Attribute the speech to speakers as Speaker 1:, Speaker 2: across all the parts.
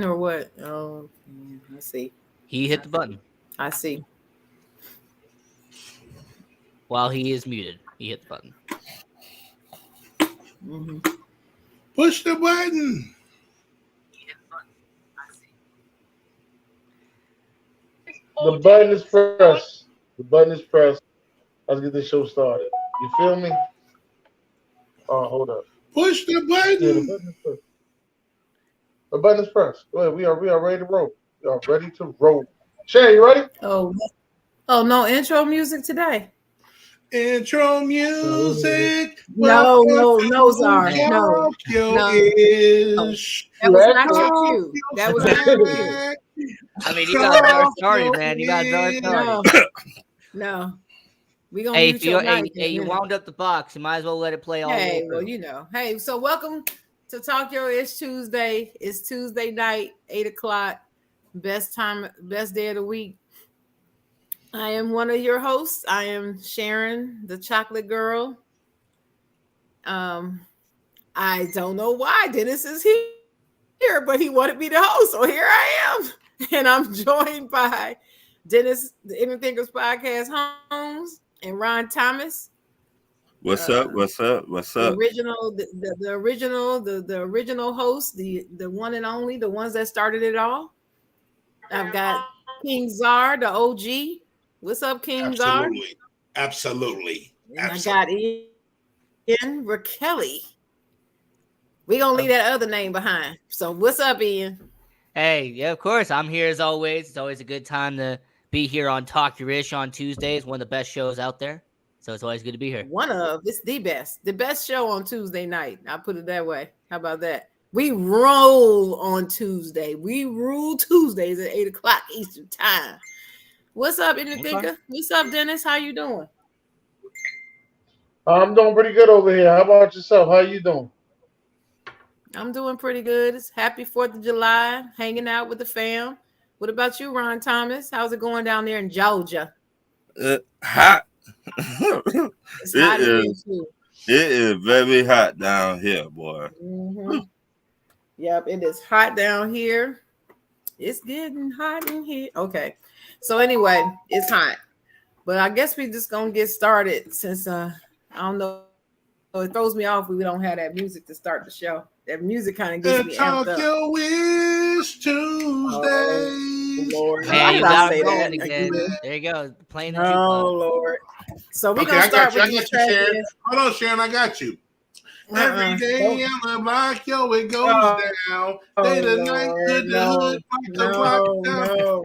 Speaker 1: or what? Oh, I see.
Speaker 2: He hit the button
Speaker 1: I see.
Speaker 2: while he is muted. He hit the button.
Speaker 1: Mm-hmm.
Speaker 3: Push the button.
Speaker 4: The button is pressed. The button is pressed. Let's get this show started. You feel me? Oh, hold up.
Speaker 3: Push the
Speaker 4: Yeah, the
Speaker 3: button.
Speaker 4: button is pressed. The button is pressed. Go ahead. We are ready to roll. We are ready to roll. Shay, you ready?
Speaker 1: Oh, no intro music today.
Speaker 3: Intro music.
Speaker 1: No,
Speaker 3: Welcome
Speaker 1: no,
Speaker 3: to
Speaker 1: Czar. No,
Speaker 3: Tokyo
Speaker 1: no.
Speaker 3: ish.
Speaker 1: That
Speaker 4: You
Speaker 1: was
Speaker 4: asked
Speaker 1: not
Speaker 4: for
Speaker 1: your
Speaker 4: it.
Speaker 1: cue. That was not your cue.
Speaker 3: Back.
Speaker 2: I mean, you got Dar started,
Speaker 3: Tokyo
Speaker 2: man. You got Dar
Speaker 3: ish.
Speaker 2: started.
Speaker 1: No, no. We gonna
Speaker 2: Hey,
Speaker 1: mute your mic in a
Speaker 2: you
Speaker 1: minute.
Speaker 2: wound up the box. You might as well let it play all the way
Speaker 1: Hey,
Speaker 2: through.
Speaker 1: well, Hey, so welcome to Tokyo. It's Tuesday. It's Tuesday night, 8 o'clock. Best day of the week. I am one of your hosts. I am Sharon, the chocolate girl. Um, I don't know why Dennis is here, but he wanted me to host, so here I am. And I'm joined by Dennis, the Even Thinkers Podcast Holmes, and Ron Thomas.
Speaker 5: What's
Speaker 1: Uh,
Speaker 5: up? What's up? What's
Speaker 1: the
Speaker 5: up?
Speaker 1: original, the original host, the one and only, the ones that started it all. I've got King Czar, the OG. What's up, King Czar?
Speaker 3: Absolutely. Absolutely.
Speaker 1: And I
Speaker 3: Absolutely.
Speaker 1: got Ian Rakelli. We gonna leave that other name behind. So what's up, Ian?
Speaker 2: Hey, yeah, of course. I'm here as always. It's always a good time to be here on Talk Your Ish on Tuesdays, one of the best shows out there. So it's always good to be here.
Speaker 1: It's the best show on Tuesday night. I'll put it that way. How about that? We roll on Tuesday. We rule Tuesdays at 8 o'clock Eastern time. What's up, Ian Thinker? What's up, Dennis? How you doing?
Speaker 4: I'm doing pretty good over here. How about yourself? How you doing?
Speaker 1: I'm doing pretty good. It's happy 4th of July, hanging out with the fam. What about you, Ron Thomas? How's it going down there in Georgia?
Speaker 5: Hot.
Speaker 1: It's
Speaker 5: It
Speaker 1: hot here
Speaker 5: is.
Speaker 1: too.
Speaker 5: It is very hot down here, boy.
Speaker 1: Mm-hmm. Yep, it is hot down here. It's getting hot in here. Okay. So anyway, it's hot. But I guess we just gonna get started since I don't know. It throws me off when we don't have that music to start the show. That music kind of gets
Speaker 3: The
Speaker 1: me amped up.
Speaker 3: Tokyo ish Tuesday.
Speaker 1: Lord.
Speaker 2: Hey,
Speaker 1: Why
Speaker 2: you
Speaker 1: did I
Speaker 2: got
Speaker 1: say
Speaker 2: it
Speaker 1: that
Speaker 2: rolling again.
Speaker 1: again?
Speaker 2: There you go. Playing the
Speaker 1: Oh
Speaker 2: jukebox.
Speaker 1: Lord. So we're
Speaker 3: Okay,
Speaker 1: gonna
Speaker 3: I
Speaker 1: start
Speaker 3: got you. I
Speaker 1: with these
Speaker 3: got you, Sharon.
Speaker 1: trash.
Speaker 3: Hold on, Sharon. I got you. Every day on the block, yo, it goes down. Day to night, good to hood, like the block down.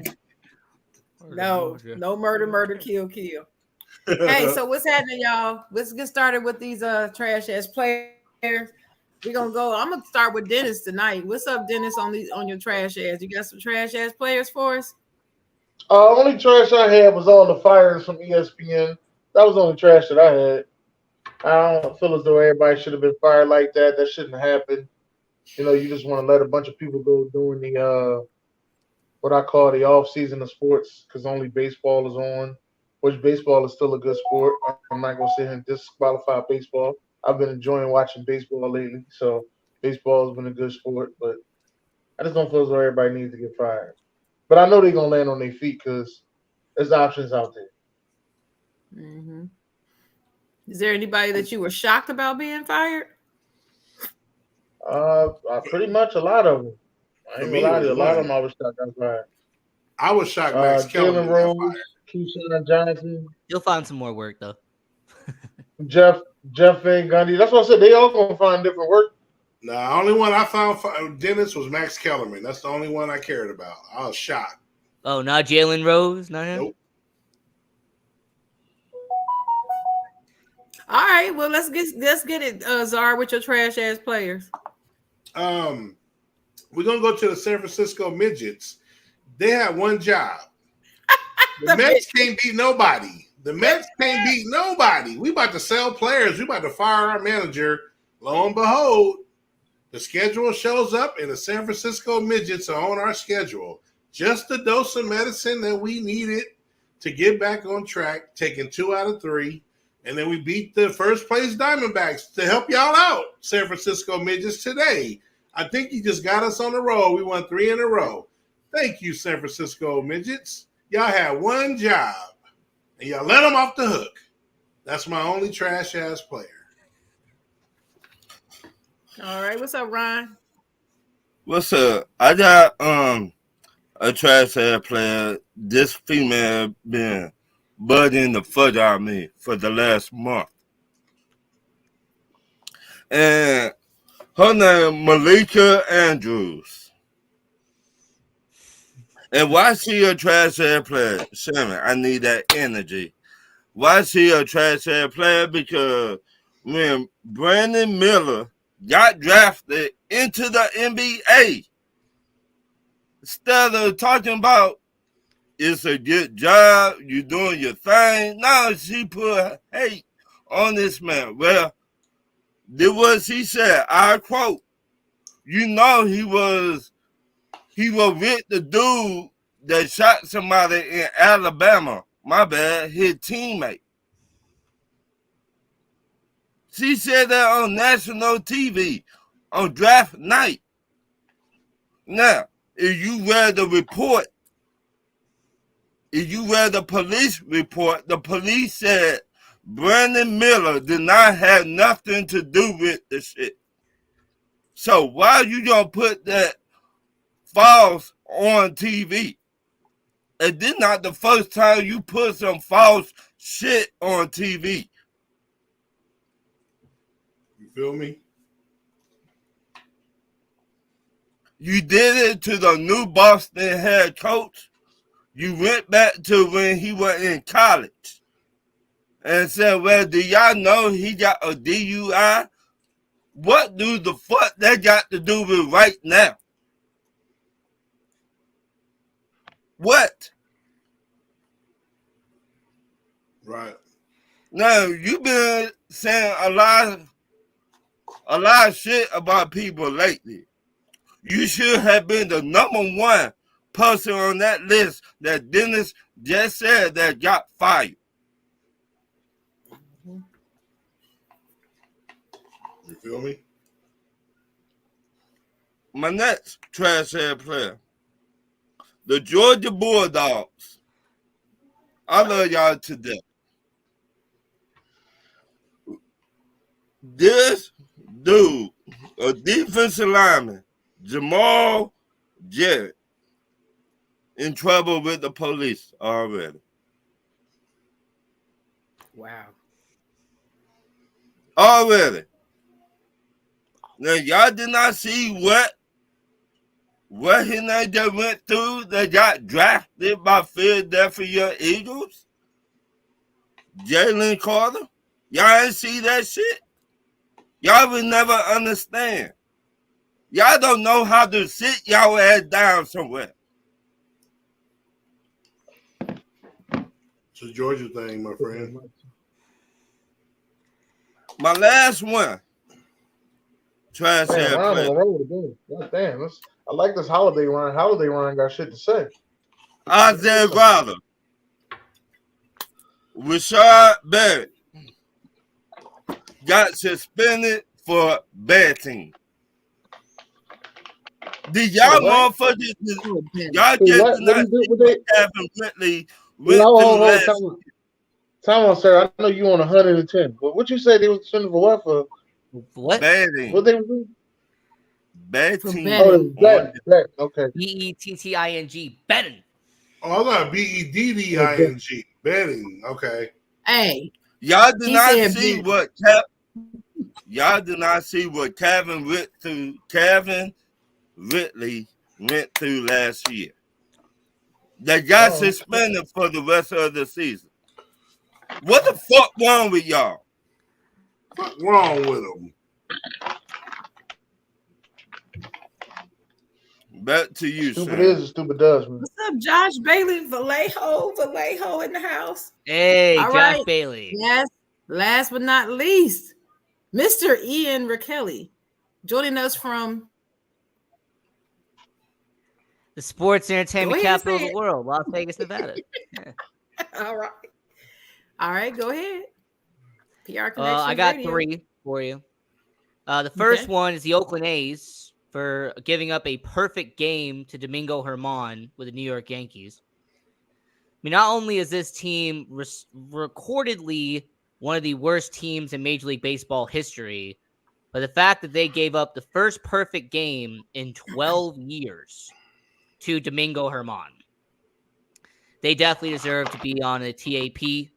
Speaker 1: No murder, kill. Hey, so what's happening, y'all? Let's get started with these trash ass players. We're gonna go. I'm gonna start with Dennis tonight. What's up, Dennis, on your trash ass? You got some trash ass players for us?
Speaker 4: Only trash I had was all the fires from ESPN. That was the only trash that I had. I don't feel as though everybody should have been fired like that. That shouldn't happen. You know, you just want to let a bunch of people go during the what I call the off season of sports because only baseball is on. Which baseball is still a good sport. I'm not gonna sit here and disqualify baseball. I've been enjoying watching baseball lately, so baseball has been a good sport. But I just don't feel as though everybody needs to get fired. But I know they're gonna land on their feet because there's options out there.
Speaker 1: Mm-hmm. Is there anybody that you were shocked about being fired?
Speaker 4: Pretty much a lot of them. I
Speaker 3: For
Speaker 4: ain't
Speaker 3: me,
Speaker 4: gonna
Speaker 3: it
Speaker 4: lie to
Speaker 3: was
Speaker 4: you. A lot of
Speaker 3: one.
Speaker 4: them I was shocked got fired.
Speaker 3: I was shocked Max
Speaker 4: Jalen
Speaker 3: Kellerman got
Speaker 4: Rose,
Speaker 3: fired.
Speaker 4: Keyshawn Johnson,
Speaker 2: You'll find some more work though.
Speaker 4: Jeff Van Gundy. That's what I said. They all gonna find different work.
Speaker 3: The only one I found Dennis was Max Kellerman. That's the only one I cared about. I was shocked.
Speaker 2: Oh, not Jalen Rose, not him.
Speaker 3: Nope.
Speaker 1: All right, well let's get it, Czar, with your trash ass players.
Speaker 3: We're gonna go to the San Francisco Midgets. They had one job. The Mets can't beat nobody. The Mets can't beat nobody. We about to sell players. We about to fire our manager. Lo and behold, the schedule shows up, and the San Francisco Midgets are on our schedule. Just the dose of medicine that we needed to get back on track, taking 2 out of 3. And then we beat the first place Diamondbacks to help y'all out, San Francisco Midgets, today. I think you just got us on the roll. We won 3 in a row. Thank you, San Francisco Midgets. Y'all had one job, and y'all let them off the hook. That's my only trash-ass player.
Speaker 1: All right, what's up, Ryan?
Speaker 5: What's up? I got a trash ass player. This female been bugging the fudge out of me for the last month. And her name Malika Andrews. And why she a trash ass player? Sherman, I need that energy. Why she a trash ass player? Because when Brandon Miller got drafted into the NBA, instead of talking about it's a good job, you doing your thing, now she put hate on this man. Well, this was he said, I quote, you know he was with the dude that shot somebody in Alabama. My bad, his teammate. She said that on national TV on draft night. Now, if you read the report, if you read the police report, the police said Brandon Miller did not have nothing to do with the shit. So why you gonna put that false on TV? It did not the first time you put some false shit on TV.
Speaker 3: You feel me?
Speaker 5: You did it to the new Boston head coach. You went back to when he was in college and said, well, do y'all know he got a DUI? What do the fuck that got to do with right now? What?
Speaker 3: Right.
Speaker 5: Now, you've been saying a lot of shit about people lately. You should have been the number one person on that list that Dennis just said that got fired.
Speaker 3: You feel me?
Speaker 5: My next trash ass player, the Georgia Bulldogs. I love y'all to death. This dude, a defensive lineman, Jamal Jarrett, in trouble with the police already.
Speaker 1: Wow.
Speaker 5: Already. Now, y'all did not see what his name just went through that got drafted by Philadelphia Eagles? Jalen Carter? Y'all ain't see that shit? Y'all will never understand. Y'all don't know how to sit y'all ass down somewhere.
Speaker 3: It's a Georgia thing, my friend.
Speaker 5: My last one. Trash
Speaker 4: Man,
Speaker 5: ass
Speaker 4: Ryan on
Speaker 5: player.
Speaker 4: the road again. God damn, I like this holiday run. Holiday run got shit to say.
Speaker 5: Isaiah Wilder. Rashad Barrett got suspended for betting. Did y'all
Speaker 4: What?
Speaker 5: motherfuckers,
Speaker 1: Oh, man.
Speaker 5: y'all
Speaker 4: Wait,
Speaker 5: just
Speaker 4: what?
Speaker 5: did
Speaker 4: What
Speaker 5: not
Speaker 4: he do?
Speaker 5: see
Speaker 4: What
Speaker 5: what
Speaker 4: they?
Speaker 5: Kevin Whitley
Speaker 4: Wait,
Speaker 5: went
Speaker 4: hold
Speaker 5: through
Speaker 4: on,
Speaker 5: last.
Speaker 4: time on, sir. I know you on 110. But what you say they was suspended for what? For
Speaker 2: What?
Speaker 5: Betting.
Speaker 4: what they was doing?
Speaker 5: Betting.
Speaker 1: betting.
Speaker 4: Oh, it was bet. Okay.
Speaker 2: Betting. Betting.
Speaker 3: Oh, I got BEDDING. Betting. Okay.
Speaker 1: Hey,
Speaker 5: Y'all did
Speaker 1: he
Speaker 5: not
Speaker 1: said
Speaker 5: see
Speaker 1: bet.
Speaker 5: what y'all did not see what Kevin Whitley went through last year. They got
Speaker 4: Oh,
Speaker 5: suspended for the rest of the season. What the fuck wrong with y'all?
Speaker 3: What's wrong with them?
Speaker 5: Back to you,
Speaker 4: stupid
Speaker 5: Sam.
Speaker 4: is and stupid does, man.
Speaker 1: What's up, Josh Bailey? Vallejo in the house.
Speaker 2: Hey,
Speaker 1: All
Speaker 2: Josh
Speaker 1: right.
Speaker 2: Bailey.
Speaker 1: Last but not least, Mr. Ian Rakelli, joining us from
Speaker 2: The sports entertainment
Speaker 1: Go ahead and
Speaker 2: capital of
Speaker 1: say
Speaker 2: the
Speaker 1: it.
Speaker 2: world, Las Vegas, Nevada. Yeah.
Speaker 1: All right, go ahead. PR Connections
Speaker 2: I got
Speaker 1: Radio.
Speaker 2: 3 for you. The first
Speaker 1: Okay.
Speaker 2: one is the Oakland A's. for giving up a perfect game to Domingo Germán with the New York Yankees. I mean, not only is this team recordedly one of the worst teams in Major League Baseball history, but the fact that they gave up the first perfect game in 12 years to Domingo Germán, they definitely deserve to be on a TAP.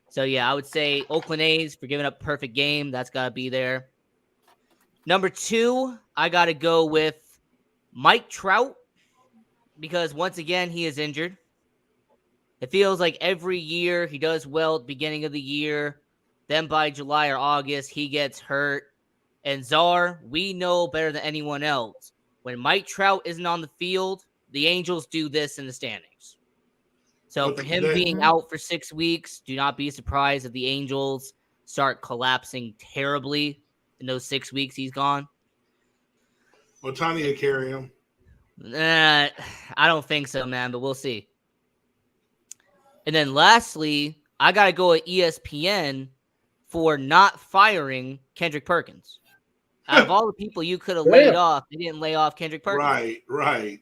Speaker 2: So, yeah, I would say Oakland A's for giving up a perfect game. That's got to be there. Number 2, I got to go with Mike Trout because, once again, he is injured. It feels like every year he does well at the beginning of the year. Then by July or August, he gets hurt. And Czar, we know better than anyone else. When Mike Trout isn't on the field, the Angels do this in the standings. So for him being out for 6 weeks, do not be surprised if the Angels start collapsing terribly in those 6 weeks he's gone.
Speaker 3: Ohtani will carry him.
Speaker 2: I don't think so, man, but we'll see. And then lastly, I got to go with ESPN for not firing Kendrick Perkins. Out of all the people you could have laid off, they didn't lay off Kendrick Perkins.
Speaker 3: Right.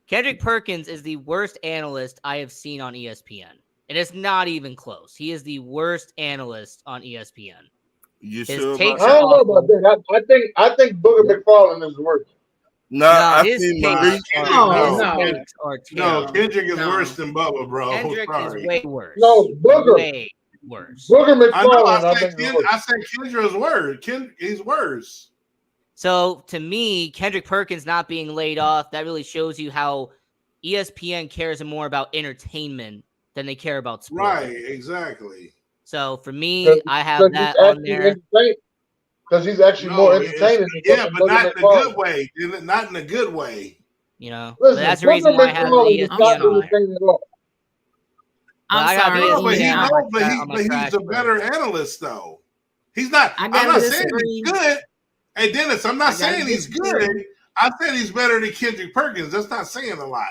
Speaker 2: Kendrick Perkins is the worst analyst I have seen on ESPN. And it's not even close. He is the worst analyst on ESPN.
Speaker 5: You
Speaker 2: His
Speaker 5: sure?
Speaker 2: takes
Speaker 4: I
Speaker 2: are
Speaker 4: don't know
Speaker 2: awful.
Speaker 4: about that. I think Booger McFarland is worse.
Speaker 5: No,
Speaker 2: No,
Speaker 5: I
Speaker 2: his
Speaker 5: think
Speaker 2: takes
Speaker 5: Malik.
Speaker 2: are
Speaker 3: No,
Speaker 2: terrible.
Speaker 3: Kendrick is
Speaker 1: No.
Speaker 3: worse than Bubba, bro.
Speaker 2: Kendrick
Speaker 3: Sorry.
Speaker 2: is way worse.
Speaker 4: No, Booger.
Speaker 2: Way worse.
Speaker 4: Booger
Speaker 3: I know.
Speaker 4: McFarland, I think is worse.
Speaker 3: I said Kendrick is worse. He's worse.
Speaker 2: So to me, Kendrick Perkins not being laid off, that really shows you how ESPN cares more about entertainment than they care about sports.
Speaker 3: Right, exactly.
Speaker 2: So for me, I have that on there.
Speaker 4: Because he's actually more entertaining.
Speaker 3: Yeah, but not in a good way. Not in a good way.
Speaker 2: You know,
Speaker 4: Listen,
Speaker 2: but that's the reason why I have the ESPN on there.
Speaker 1: I'm
Speaker 2: I gotta
Speaker 1: sorry.
Speaker 2: be-
Speaker 3: But he's a better analyst, though. He's not.
Speaker 1: I
Speaker 3: I'm
Speaker 1: gotta
Speaker 3: not saying
Speaker 1: disagree.
Speaker 3: he's good. Hey, Dennis, I'm not
Speaker 1: I gotta
Speaker 3: saying he's
Speaker 1: disagree.
Speaker 3: good. I said he's better than Kendrick Perkins. That's not saying a lot.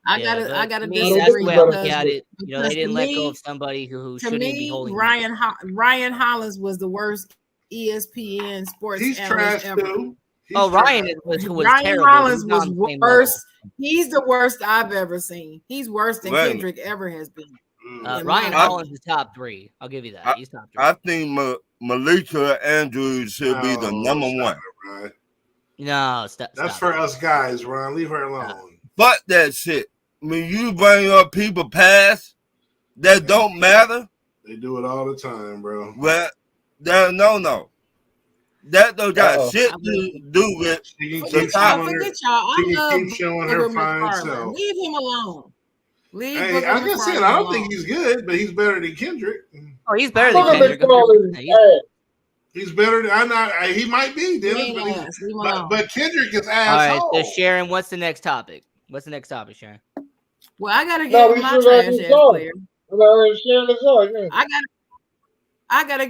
Speaker 1: I
Speaker 2: Yeah,
Speaker 1: gotta
Speaker 2: but to me,
Speaker 1: disagree
Speaker 2: that's the way I look
Speaker 1: because-
Speaker 2: at it. You know, they
Speaker 1: because
Speaker 2: didn't
Speaker 1: to
Speaker 2: let go
Speaker 1: me-
Speaker 2: of somebody who
Speaker 1: To
Speaker 2: shouldn't be
Speaker 1: me,
Speaker 2: holding.
Speaker 1: Ryan Hollins was the worst ESPN sports
Speaker 3: He's
Speaker 1: analyst
Speaker 3: trash
Speaker 1: ever.
Speaker 3: too. He's
Speaker 2: Ryan
Speaker 3: trash.
Speaker 2: was
Speaker 1: Ryan
Speaker 2: terrible.
Speaker 1: Hollins
Speaker 2: He's not
Speaker 1: was
Speaker 2: on the same
Speaker 1: worse.
Speaker 2: level.
Speaker 1: He's the worst I've ever seen. He's worse than
Speaker 5: Well-
Speaker 1: Kendrick ever has been.
Speaker 3: Mm.
Speaker 2: Ryan
Speaker 1: I-
Speaker 2: Hollins is top 3. I'll give you that. He's top 3.
Speaker 5: I think Malika Andrews should be the number
Speaker 3: stop
Speaker 5: one.
Speaker 3: it, Ron.
Speaker 2: No, stop.
Speaker 3: That's
Speaker 2: stop
Speaker 3: for
Speaker 2: it.
Speaker 3: us guys, Ron. Leave her alone.
Speaker 5: Fuck that shit. When you bring up people past that don't matter,
Speaker 3: They do it all the time, bro.
Speaker 5: well, no. That don't got
Speaker 4: Uh-oh.
Speaker 5: shit to do with
Speaker 3: She can
Speaker 1: Forget
Speaker 3: keep
Speaker 1: y'all.
Speaker 3: showing her.
Speaker 1: Forget y'all.
Speaker 3: She
Speaker 1: I
Speaker 3: can
Speaker 1: love
Speaker 3: keep showing her
Speaker 1: Booger
Speaker 3: fine
Speaker 1: McFarland.
Speaker 3: self.
Speaker 1: Leave him alone. Leave
Speaker 3: Hey,
Speaker 1: Booger
Speaker 3: I just said
Speaker 1: McFarland
Speaker 3: I don't
Speaker 1: alone.
Speaker 3: think he's good, but he's better than Kendrick.
Speaker 2: Oh, he's better than
Speaker 4: Booger
Speaker 2: Kendrick.
Speaker 4: McFarland is
Speaker 2: He's-
Speaker 4: bad.
Speaker 3: He's better than I'm not. He might be,
Speaker 1: He
Speaker 3: Dennis,
Speaker 1: ain't
Speaker 3: but,
Speaker 1: ass. Leave him alone.
Speaker 3: but Kendrick is
Speaker 2: All right,
Speaker 3: asshole.
Speaker 2: so Sharon, what's the next topic? Sharon?
Speaker 1: Well, I gotta
Speaker 4: No,
Speaker 1: give
Speaker 4: we
Speaker 1: my
Speaker 4: should
Speaker 1: trash
Speaker 4: let him
Speaker 1: ass
Speaker 4: go.
Speaker 1: player. I gotta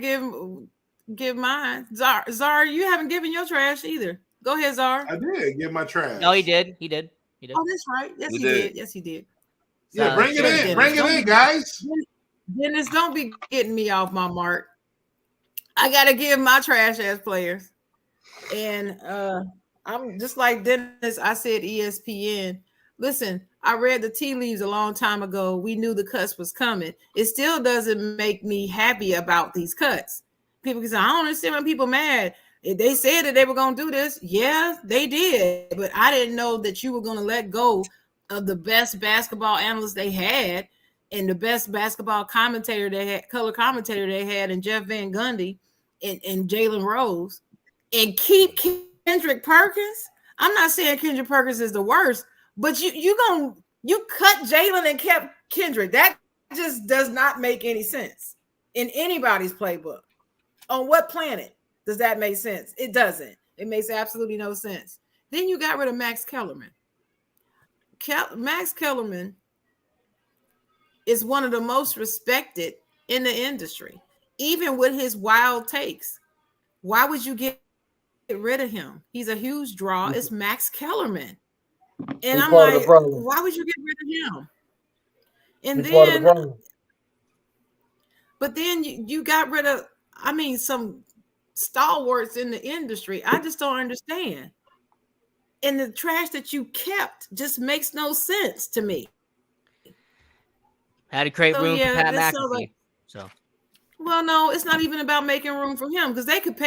Speaker 1: give mine. Zar, you haven't given your trash either. Go ahead, Zar.
Speaker 3: I did give my trash.
Speaker 2: No, he did. He did.
Speaker 1: Oh, that's right. Yes,
Speaker 5: You
Speaker 1: he
Speaker 5: did.
Speaker 1: did. Yes, he did.
Speaker 3: Yeah, bring it
Speaker 1: Dennis,
Speaker 3: in. Bring it
Speaker 1: don't
Speaker 3: in,
Speaker 1: be-
Speaker 3: guys.
Speaker 1: Dennis, don't be getting me off my mark. I gotta give my trash ass players. And I'm just like Dennis. I said ESPN. Listen, I read the tea leaves a long time ago. We knew the cuts was coming. It still doesn't make me happy about these cuts. People can say, I don't understand when people mad. If they said that they were going to do this, yeah, they did. But I didn't know that you were going to let go of the best basketball analyst they had and the best basketball commentator they had, color commentator they had, and Jeff Van Gundy and Jalen Rose, and keep Kendrick Perkins. I'm not saying Kendrick Perkins is the worst, but you cut Jalen and kept Kendrick. That just does not make any sense in anybody's playbook. On what planet does that make sense? It doesn't. It makes absolutely no sense. Then you got rid of Max Kellerman. Max Kellerman is one of the most respected in the industry, even with his wild takes. Why would you get rid of him? He's a huge draw. It's Max Kellerman. And I'm like, why would you get rid of him? And then, but then you got rid of, some stalwarts in the industry. I just don't understand. and the trash that you kept just makes no sense to me.
Speaker 2: Had to create
Speaker 1: So,
Speaker 2: room for
Speaker 1: yeah,
Speaker 2: Pat
Speaker 1: that's so
Speaker 2: McAfee. So
Speaker 1: well, no, it's not even about making room for him because they could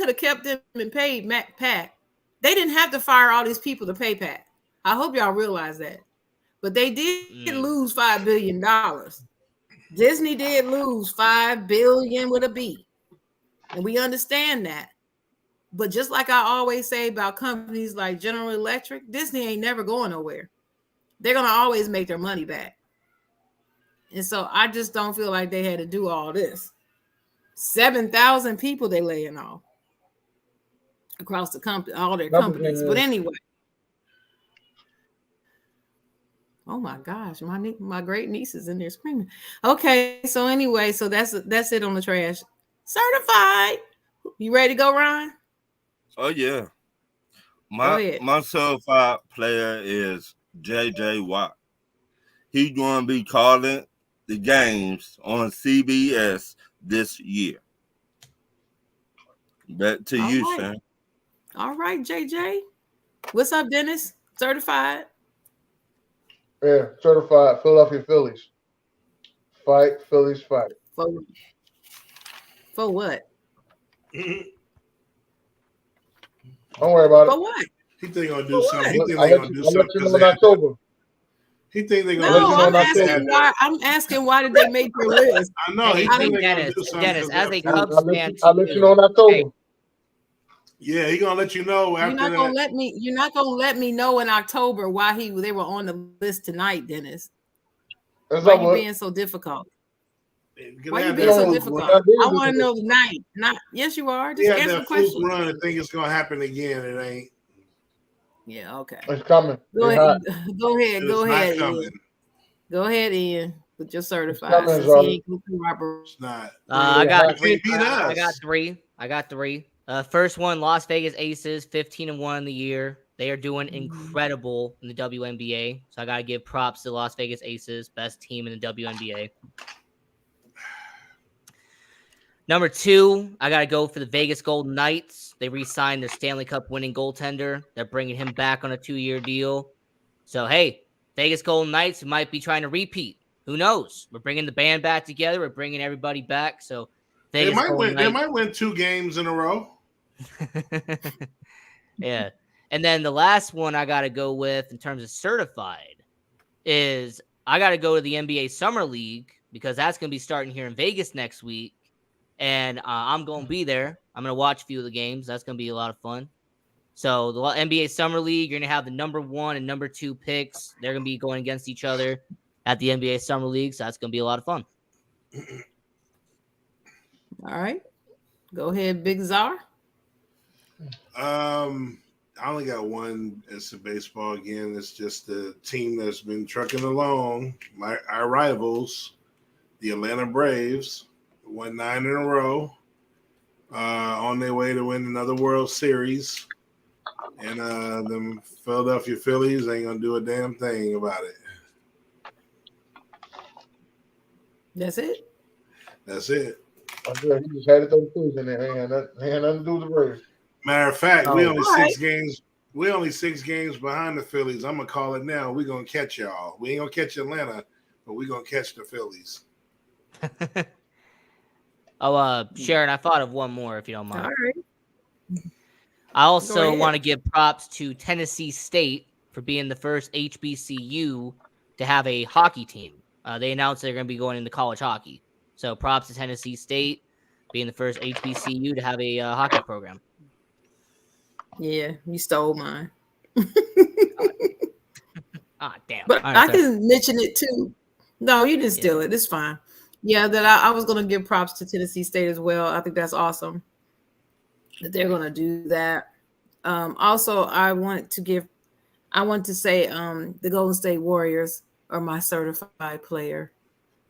Speaker 1: have kept him and paid Pat. They didn't have to fire all these people to pay Pat. I hope y'all realize that. But they did lose $5 billion. Disney did lose $5 billion with a B. And we understand that. But just like I always say about companies like General Electric, Disney ain't never going nowhere. They're going to always make their money back. And so I just don't feel like they had to do all this. 7,000 people they laying off across the company, all their companies. But anyway. Oh my gosh, my great niece is in there screaming. Okay, so anyway, so that's it on the trash. Certified. You ready to go, Ron?
Speaker 5: Oh yeah. My certified player is J.J. Watt. He's going to be calling the games on CBS this year. Back to all you, right. Sam.
Speaker 1: All right, JJ. What's up, Dennis? Certified?
Speaker 4: Yeah, certified. Philadelphia Phillies. Fight, Phillies fight.
Speaker 1: For what?
Speaker 4: Don't worry about it.
Speaker 1: For what?
Speaker 3: He think they're gonna do something. He think
Speaker 4: they're gonna do something. I'll let you know in October.
Speaker 3: He think they're
Speaker 1: gonna. No, I'm asking why did they make your list?
Speaker 3: I know. He think they're gonna do something.
Speaker 2: Dennis, as a Cubs fan,
Speaker 4: I'll let you know in October. Hey.
Speaker 3: Yeah, he gonna let you know after
Speaker 1: You're not gonna let me know in October why they were on the list tonight, Dennis. Why are you being so difficult? Why are you being so difficult? I want to know the night. Not yes, you are. Just answer the question.
Speaker 3: Run and think it's gonna happen again. It ain't.
Speaker 1: Yeah, okay.
Speaker 4: It's coming.
Speaker 1: Go ahead. Go ahead, Ian. Go ahead, Ian. With your certified.
Speaker 3: It's not.
Speaker 2: I got three. I got three. First one, Las Vegas Aces, 15-1 in the year. They are doing incredible in the WNBA. So I got to give props to Las Vegas Aces, best team in the WNBA. Number two, I got to go for the Vegas Golden Knights. They re-signed their Stanley Cup winning goaltender. They're bringing him back on a 2-year deal. So, hey, Vegas Golden Knights might be trying to repeat. Who knows? We're bringing the band back together. We're bringing everybody back. So,
Speaker 3: Vegas they might win 2 games in a row.
Speaker 2: Yeah. And then the last one I got to go with in terms of certified is I got to go to the NBA Summer League because that's going to be starting here in Vegas next week. And I'm going to be there. I'm going to watch a few of the games. That's going to be a lot of fun. So the NBA Summer League, you're going to have the number 1 and number 2 picks. They're going to be going against each other at the NBA Summer League. So that's going to be a lot of fun.
Speaker 1: All right. Go ahead, Big Czar.
Speaker 3: I only got one. It's a baseball again. It's just the team that's been trucking along. Our rivals, the Atlanta Braves, won 9 in a row. On their way to win another World Series. And them Philadelphia Phillies ain't going to do a damn thing about it.
Speaker 1: That's it?
Speaker 3: That's it.
Speaker 4: He just had it throw the Phillies in there. He had nothing to do with the Braves.
Speaker 3: Matter of fact, we only 6 games. We're only 6 games behind the Phillies. I'm going to call it now. We're going to catch y'all. We ain't going to catch Atlanta, but we're going to catch the Phillies.
Speaker 2: Sharon, I thought of one more, if you don't mind.
Speaker 1: All right.
Speaker 2: I also want to give props to Tennessee State for being the first HBCU to have a hockey team. They announced they're going to be going into college hockey. So props to Tennessee State being the first HBCU to have a hockey program.
Speaker 1: Yeah, you stole mine.
Speaker 2: Damn.
Speaker 1: But I can mention it too. No, you didn't steal it. It's fine. Yeah, that I was going to give props to Tennessee State as well. I think that's awesome that they're going to do that. Also, I want to say the Golden State Warriors are my certified player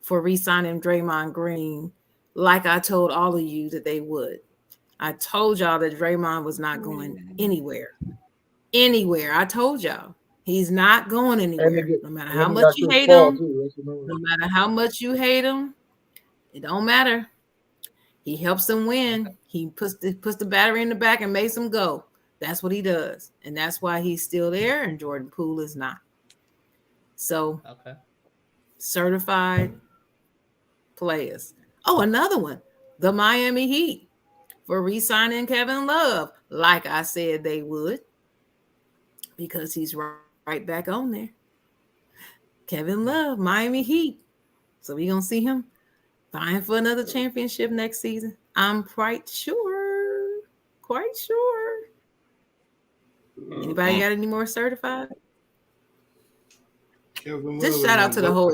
Speaker 1: for re-signing Draymond Green like I told all of you that they would. I told y'all that Draymond was not going anywhere. I told y'all. He's not going anywhere. No matter how much you hate him, no matter how much you hate him, it don't matter. He helps them win. He puts the battery in the back and makes them go. That's what he does. And that's why he's still there and Jordan Poole is not. So
Speaker 2: Okay.
Speaker 1: certified players. Oh, another one. The Miami Heat for re-signing Kevin Love, like I said they would, because he's right back on there. Kevin Love, Miami Heat. So we're going to see him vying for another championship next season. I'm quite sure. Quite sure. Anybody got any more certified? Just shout out to the whole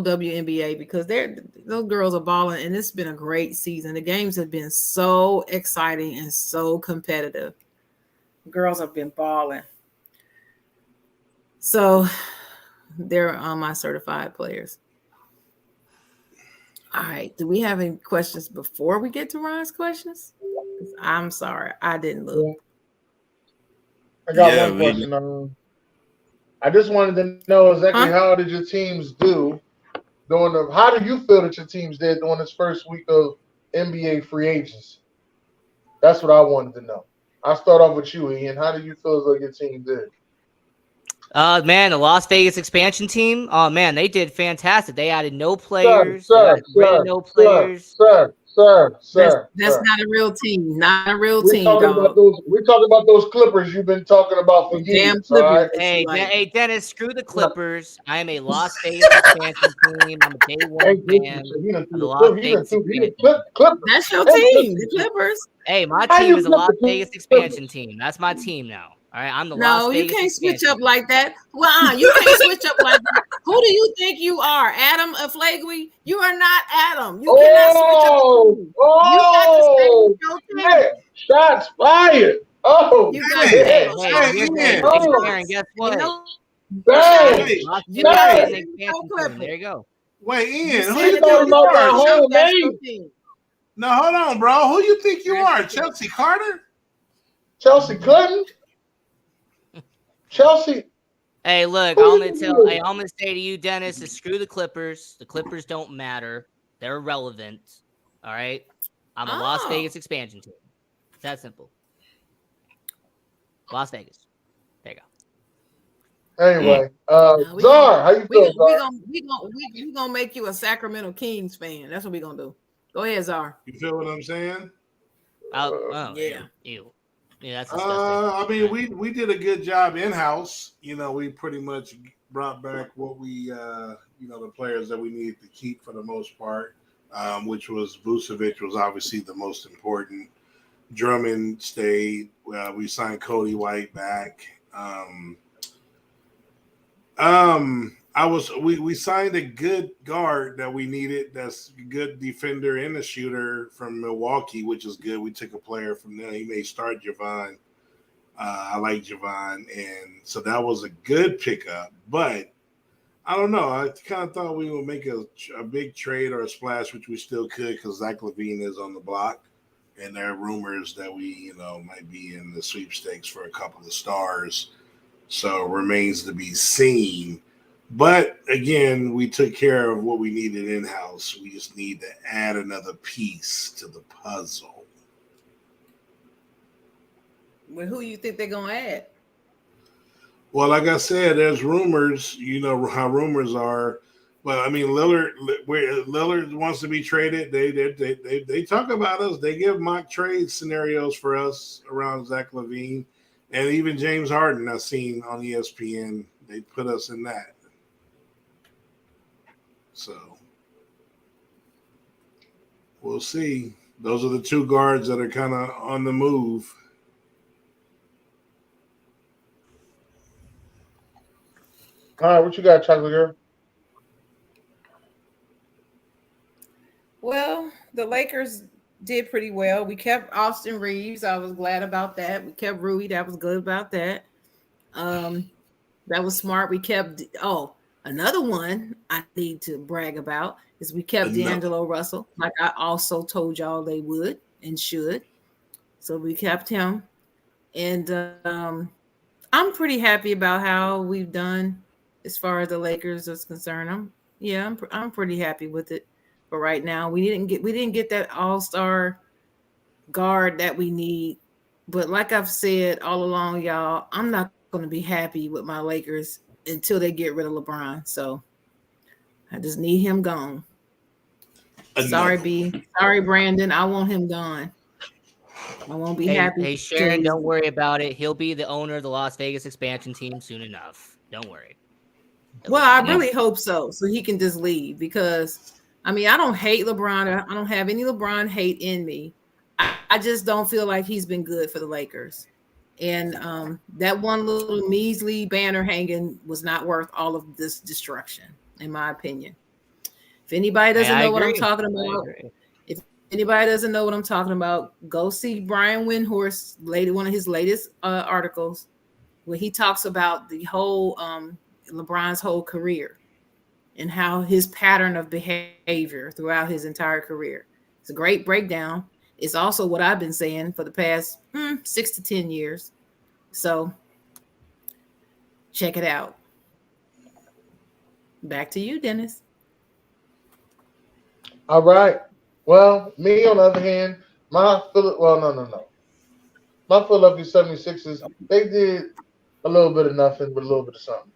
Speaker 1: WNBA because those girls are balling and it's been a great season. The games have been so exciting and so competitive. Girls have been balling. So they're on my certified players. All right. Do we have any questions before we get to Ron's questions? I'm sorry, I didn't look.
Speaker 4: I got one question. I just wanted to know exactly how did your teams do how do you feel that your teams did during this first week of NBA free agency? That's what I wanted to know. I'll start off with you, Ian. How do you feel as though your team did?
Speaker 2: Man, the Las Vegas expansion team. Oh man, they did fantastic. They added no players.
Speaker 4: Sir.
Speaker 2: That's
Speaker 1: not a real team. Not a real team,
Speaker 4: dog. We're talking about those Clippers you've been talking about for years.
Speaker 1: Clippers,
Speaker 2: right? Hey, Dennis, screw the Clippers. I am a Las Vegas expansion team. I'm a day one fan of the Las Vegas expansion.
Speaker 1: That's your team, the Clippers.
Speaker 2: Hey, my team is a Las Vegas expansion team. That's my team now. All right, I'm the Las Vegas.
Speaker 1: No, you can't switch up like that. Well, you can't switch up like that. Who do you think you are, Adam Flagui? You are not Adam. You cannot switch up. You got to stay with your team.
Speaker 4: Shots fired. Oh,
Speaker 1: you got to
Speaker 2: Aaron, guess what?
Speaker 4: There
Speaker 2: you go.
Speaker 3: Wait, Ian,
Speaker 4: who you talking about my whole name?
Speaker 3: No, hold on, bro. Who you think you are? Chelsea Carter?
Speaker 4: Chelsea Clinton? Chelsea.
Speaker 2: Hey, look, I'm gonna say to you, Dennis, is screw the Clippers. The Clippers don't matter. They're irrelevant. All right. I'm a Las Vegas expansion team. It's that simple. Las Vegas. There you go.
Speaker 4: Anyway, Czar, how you feel?
Speaker 1: We're gonna make you a Sacramento Kings fan. That's what we're gonna do. Go ahead, Czar.
Speaker 3: You feel what I'm saying?
Speaker 2: Yeah. Ew. Yeah, that's
Speaker 3: I mean, we did a good job in house. We pretty much brought back what we the players that we needed to keep for the most part, which was Vucevic was obviously the most important. Drummond stayed. We signed Cody White back. We signed a good guard that we needed. That's a good defender and a shooter from Milwaukee, which is good. We took a player from there. He may start Javon. I like Javon, and so that was a good pickup. But I don't know. I kind of thought we would make a big trade or a splash, which we still could because Zach LaVine is on the block, and there are rumors that we might be in the sweepstakes for a couple of stars. So it remains to be seen. But again, we took care of what we needed in-house. We just need to add another piece to the puzzle.
Speaker 1: Well, who you think they're going to add?
Speaker 3: Well, like I said, there's rumors. You know how rumors are. Well, I mean, Lillard wants to be traded. They talk about us. They give mock trade scenarios for us around Zach LaVine. And even James Harden I've seen on ESPN. They put us in that. So we'll see. Those are the two guards that are kind of on the move.
Speaker 4: All right, what you got, Chocolate Girl?
Speaker 1: Well, the Lakers did pretty well. We kept Austin Reeves. I was glad about that. We kept Rui. That was good about that. That was smart. We kept another one I need to brag about is we kept D'Angelo Russell, like I also told y'all they would and should. So we kept him. And I'm pretty happy about how we've done as far as the Lakers is concerned. I'm pretty happy with it. But right now we didn't get that all-star guard that we need But like I've said all along, y'all, I'm not going to be happy with my Lakers until they get rid of LeBron. So I just need him gone. Sorry, B. Sorry, Brandon. I want him gone. I won't be happy.
Speaker 2: Hey, Sharon, don't worry about it. He'll be the owner of the Las Vegas expansion team soon enough. Don't worry.
Speaker 1: Well, I really hope so he can just leave because, I mean, I don't hate LeBron. I don't have any LeBron hate in me. I just don't feel like he's been good for the Lakers. And that one little measly banner hanging was not worth all of this destruction, in my opinion. If anybody doesn't know what I'm talking about, if anybody doesn't know what I'm talking about, go see Brian Windhorst, one of his latest articles, where he talks about the whole LeBron's whole career and how his pattern of behavior throughout his entire career. It's a great breakdown. It's also what I've been saying for the past 6 to 10 years. So check it out. Back to you, Dennis.
Speaker 4: All right. Well, me on the other hand, my Philadelphia 76ers, they did a little bit of nothing, but a little bit of something.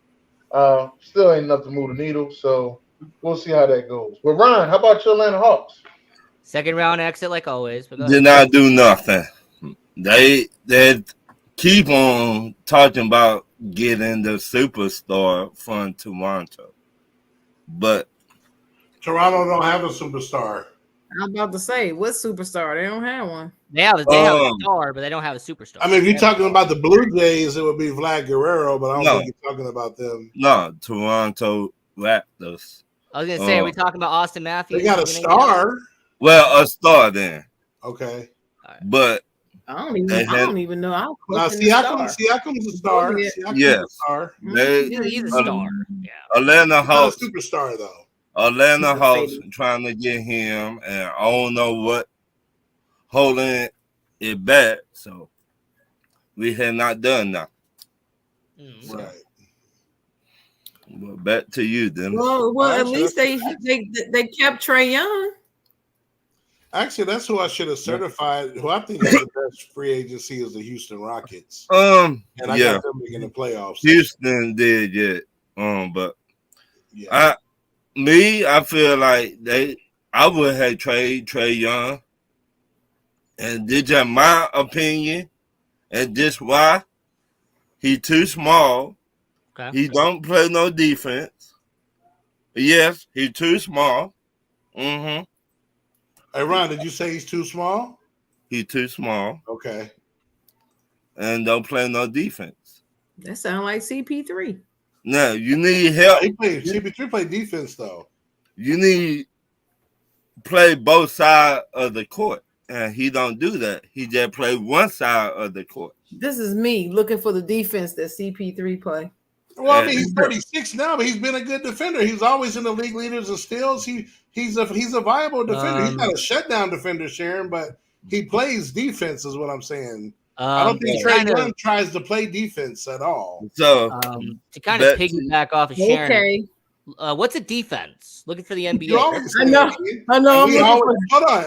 Speaker 4: Still ain't enough to move the needle, so we'll see how that goes. But Ryan, how about your Atlanta Hawks?
Speaker 2: Second round exit, like always.
Speaker 5: Did not do nothing. They keep on talking about getting the superstar from Toronto, but
Speaker 3: Toronto don't have a superstar.
Speaker 1: I'm about to say, what superstar? They don't have one.
Speaker 2: They have a star, but they don't have a superstar.
Speaker 3: I mean, if you're talking about the Blue Jays, it would be Vlad Guerrero, but I don't think you're talking about them.
Speaker 5: No, Toronto Raptors.
Speaker 2: I was going to say, are we talking about Austin Matthews?
Speaker 3: They got a star.
Speaker 5: Well, a star then.
Speaker 3: Okay.
Speaker 5: Right. But
Speaker 1: I don't even know.
Speaker 3: Siakam's a star.
Speaker 5: Yes.
Speaker 2: He's a star. Yeah.
Speaker 5: Atlanta Hawks.
Speaker 3: Not a superstar, though.
Speaker 5: Atlanta Hawks trying to get him, and I don't know what holding it back. So we had not done nothing.
Speaker 3: Right.
Speaker 5: Well, back to you, then.
Speaker 1: Well, at least they kept Trae Young.
Speaker 3: Actually, that's who I should have certified. Who I think is the best free agency is the Houston Rockets.
Speaker 5: And
Speaker 3: I got them making the playoffs.
Speaker 5: Houston did yet. But I feel like I would have traded Trae Young. And this is my opinion. And this why he too small. Okay. He don't play no defense. Yes, he's too small. Mm-hmm.
Speaker 3: Hey, Ron, did you say he's too small?
Speaker 5: He's too small.
Speaker 3: Okay.
Speaker 5: And don't play no defense.
Speaker 1: That sounds like CP3.
Speaker 5: No, you need help.
Speaker 3: CP3 play defense, though.
Speaker 5: You need play both sides of the court. And he don't do that. He just play one side of the court.
Speaker 1: This is me looking for the defense that CP3 play.
Speaker 3: Well, I mean, he's 36 now, but he's been a good defender. He's always in the league leaders and steals. He's a viable defender. He's not a shutdown defender, Sharon, but he plays defense, is what I'm saying. I don't think Trae Young tries to play defense at all.
Speaker 5: So
Speaker 2: to kind of piggyback off of Sharon, what's a defense? Looking for the NBA.
Speaker 1: I know.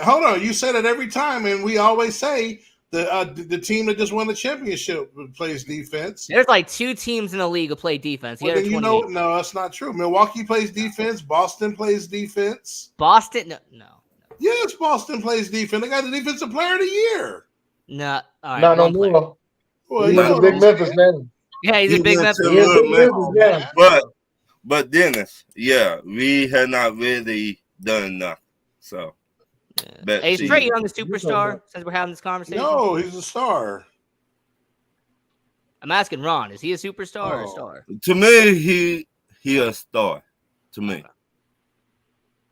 Speaker 3: Hold on. You say that every time, and we always say the team that just won the championship plays defense.
Speaker 2: There's like 2 teams in the league who play defense.
Speaker 3: Well, then no, that's not true. Milwaukee plays defense. Boston plays defense.
Speaker 2: Boston, no.
Speaker 3: Yes, Boston plays defense. They got the defensive player of the year.
Speaker 2: No, all right,
Speaker 4: not no more.
Speaker 3: Well,
Speaker 4: he's a big Memphis man.
Speaker 2: Yeah, he's a big Memphis
Speaker 5: man. But Dennis, we have not really done nothing. So.
Speaker 2: Hey, is Trae Young a superstar since we're having this conversation?
Speaker 3: No, he's a star.
Speaker 2: I'm asking Ron, is he a superstar or a star?
Speaker 5: To me, he a star. To me.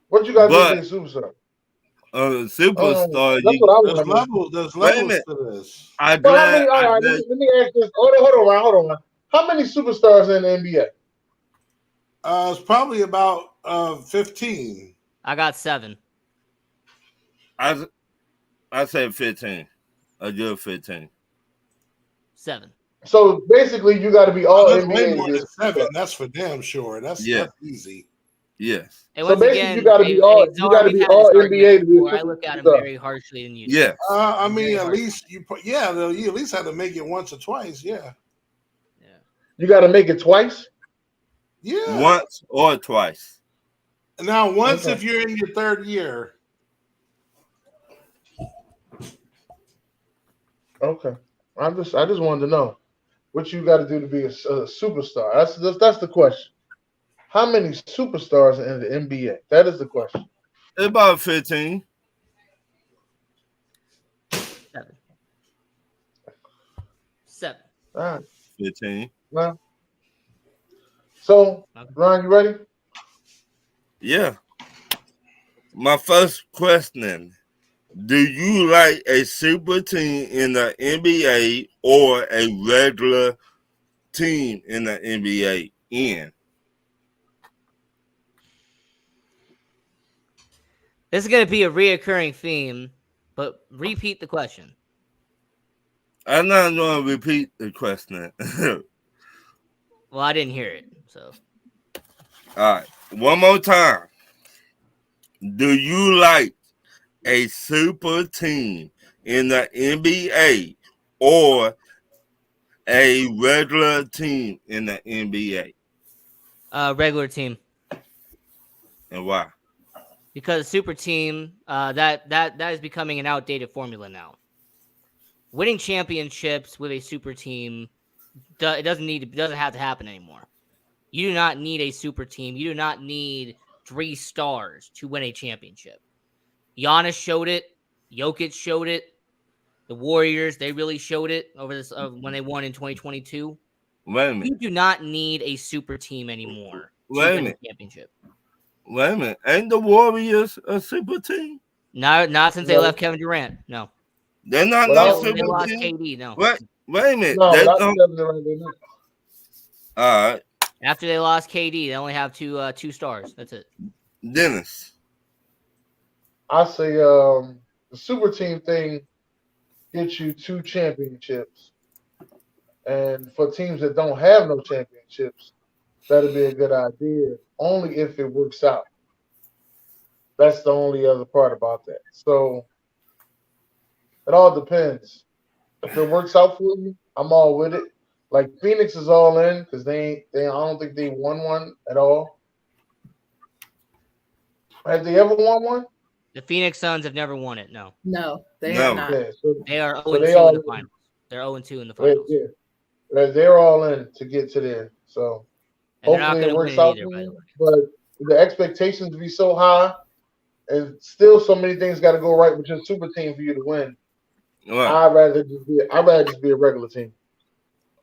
Speaker 4: What you got to do to be a superstar?
Speaker 5: Superstar.
Speaker 4: That's what I want.
Speaker 3: There's levels to this.
Speaker 4: Let me ask this. Hold on. How many superstars in the NBA?
Speaker 3: It's probably about 15.
Speaker 2: I got 7.
Speaker 5: I said 15. A good 15.
Speaker 2: 7.
Speaker 4: So basically, you got to be all NBA.
Speaker 3: More than 7. That's for damn sure. That's easy.
Speaker 5: Yes.
Speaker 2: And
Speaker 4: So
Speaker 2: once
Speaker 4: basically,
Speaker 2: again,
Speaker 4: you got to be all
Speaker 2: we've had this argument
Speaker 4: NBA to be a
Speaker 2: before. I look at him
Speaker 4: superstar.
Speaker 2: very harshly than you. do.
Speaker 5: Yes.
Speaker 3: I mean,
Speaker 2: Very
Speaker 3: at
Speaker 2: hard.
Speaker 3: least you at least had to make it once or twice. Yeah.
Speaker 2: Yeah.
Speaker 4: You got to make it twice.
Speaker 3: Yeah.
Speaker 5: Once or twice.
Speaker 3: Now, once
Speaker 4: Okay.
Speaker 3: if you're in your third year.
Speaker 4: Okay. I just wanted to know what you got to do to be a superstar. That's the question. How many superstars are in the NBA? That is the question.
Speaker 5: About 15.
Speaker 2: 7.
Speaker 4: All right.
Speaker 5: 15.
Speaker 4: Well, so Ryan, you ready?
Speaker 5: Yeah. My first question. Do you like a super team in the NBA or a regular team in the NBA?
Speaker 2: This is going to be a reoccurring theme, but repeat the question.
Speaker 5: I'm not going to repeat the question.
Speaker 2: Well, I didn't hear it, so.
Speaker 5: All right. One more time. Do you like a super team in the NBA or a regular team in the NBA?
Speaker 2: Regular team.
Speaker 5: And why?
Speaker 2: Because super team, that is becoming an outdated formula now. Winning championships with a super team, it doesn't have to happen anymore. You do not need a super team. You do not need 3 stars to win a championship. Giannis showed it. Jokic showed it. The Warriors, they really showed it over this when they won in 2022.
Speaker 5: Wait a minute.
Speaker 2: You do not need a super team anymore to
Speaker 5: Wait a
Speaker 2: win a
Speaker 5: minute.
Speaker 2: championship.
Speaker 5: Wait a minute. Ain't the Warriors a super team?
Speaker 2: Not since they
Speaker 4: No.
Speaker 2: left Kevin Durant. No.
Speaker 5: They're not
Speaker 4: Well,
Speaker 5: no
Speaker 4: I-
Speaker 2: They
Speaker 5: super
Speaker 2: lost
Speaker 5: team.
Speaker 2: KD. No.
Speaker 5: Wait a minute.
Speaker 4: No,
Speaker 5: They
Speaker 4: not
Speaker 5: don't.
Speaker 4: Kevin Durant. They're not.
Speaker 5: All right.
Speaker 2: After they lost KD, they only have two stars. That's it.
Speaker 5: Dennis.
Speaker 4: I say the super team thing gets you 2 championships, and for teams that don't have no championships, that'd be a good idea. Only if it works out. That's the only other part about that. So it all depends. If it works out for you, I'm all with it. Like Phoenix is all in because I don't think they won one at all. Have they ever won one?
Speaker 2: The Phoenix Suns have never won it. No.
Speaker 1: No, they
Speaker 5: No.
Speaker 1: have not.
Speaker 4: Yeah, so
Speaker 2: They are 0-2
Speaker 4: So they
Speaker 2: in
Speaker 4: all-
Speaker 2: the finals. They're 0-2 in the
Speaker 4: yeah,
Speaker 2: finals.
Speaker 4: they're all in to get to there. So
Speaker 2: And they're not
Speaker 4: hopefully
Speaker 2: going
Speaker 4: it
Speaker 2: to win
Speaker 4: works
Speaker 2: it
Speaker 4: out
Speaker 2: either,
Speaker 4: for
Speaker 2: by the
Speaker 4: you.
Speaker 2: way.
Speaker 4: But the expectations be so high, and still so many things got to go right with your super team for you to win.
Speaker 5: All right.
Speaker 4: I'd rather just be a regular team.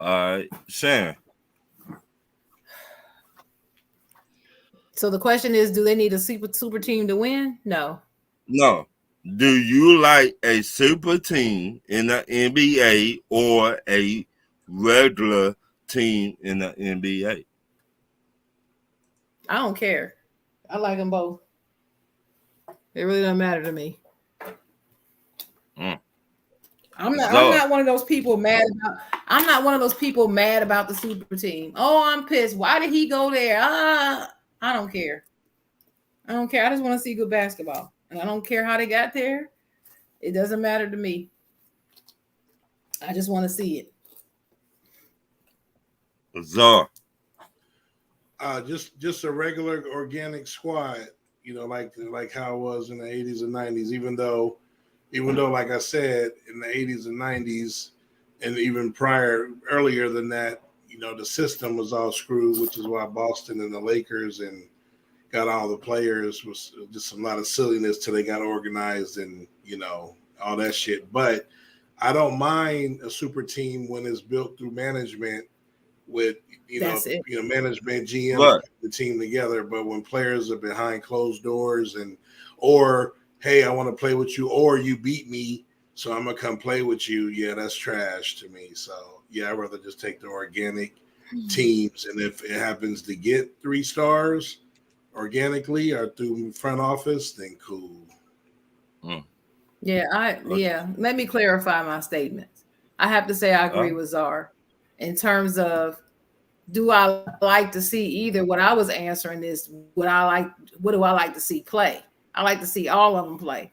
Speaker 5: All right. Sharon.
Speaker 1: So the question is, do they need a super team to win? No.
Speaker 5: No. Do you like a super team in the NBA or a regular team in the NBA?
Speaker 1: I don't care. I like them both. It really doesn't matter to me.
Speaker 5: Mm.
Speaker 1: I'm not one of those people mad about. I'm not one of those people mad about the super team. Oh, I'm pissed. Why did he go there? I don't care. I don't care. I just want to see good basketball, and I don't care how they got there. It doesn't matter to me. I just want to see it.
Speaker 5: Zar.
Speaker 3: Just a regular organic squad, like how it was in the 80s and 90s, even though like I said, in the 80s and 90s and even earlier than that, the system was all screwed, which is why Boston and the Lakers and got all the players was just a lot of silliness till they got organized and all that shit. But I don't mind a super team when it's built through management with management, GM,
Speaker 5: Right.
Speaker 3: the team together. But when players are behind closed doors or hey, I want to play with you, or you beat me, so I'm gonna come play with you. Yeah, that's trash to me. So yeah, I'd rather just take the organic teams, and if it happens to get 3 stars organically or through front office, then cool.
Speaker 1: Yeah, let me clarify my statements. I have to say I agree with Czar in terms of do I like to see either? What I was answering is what do I like to see play? I like to see all of them play.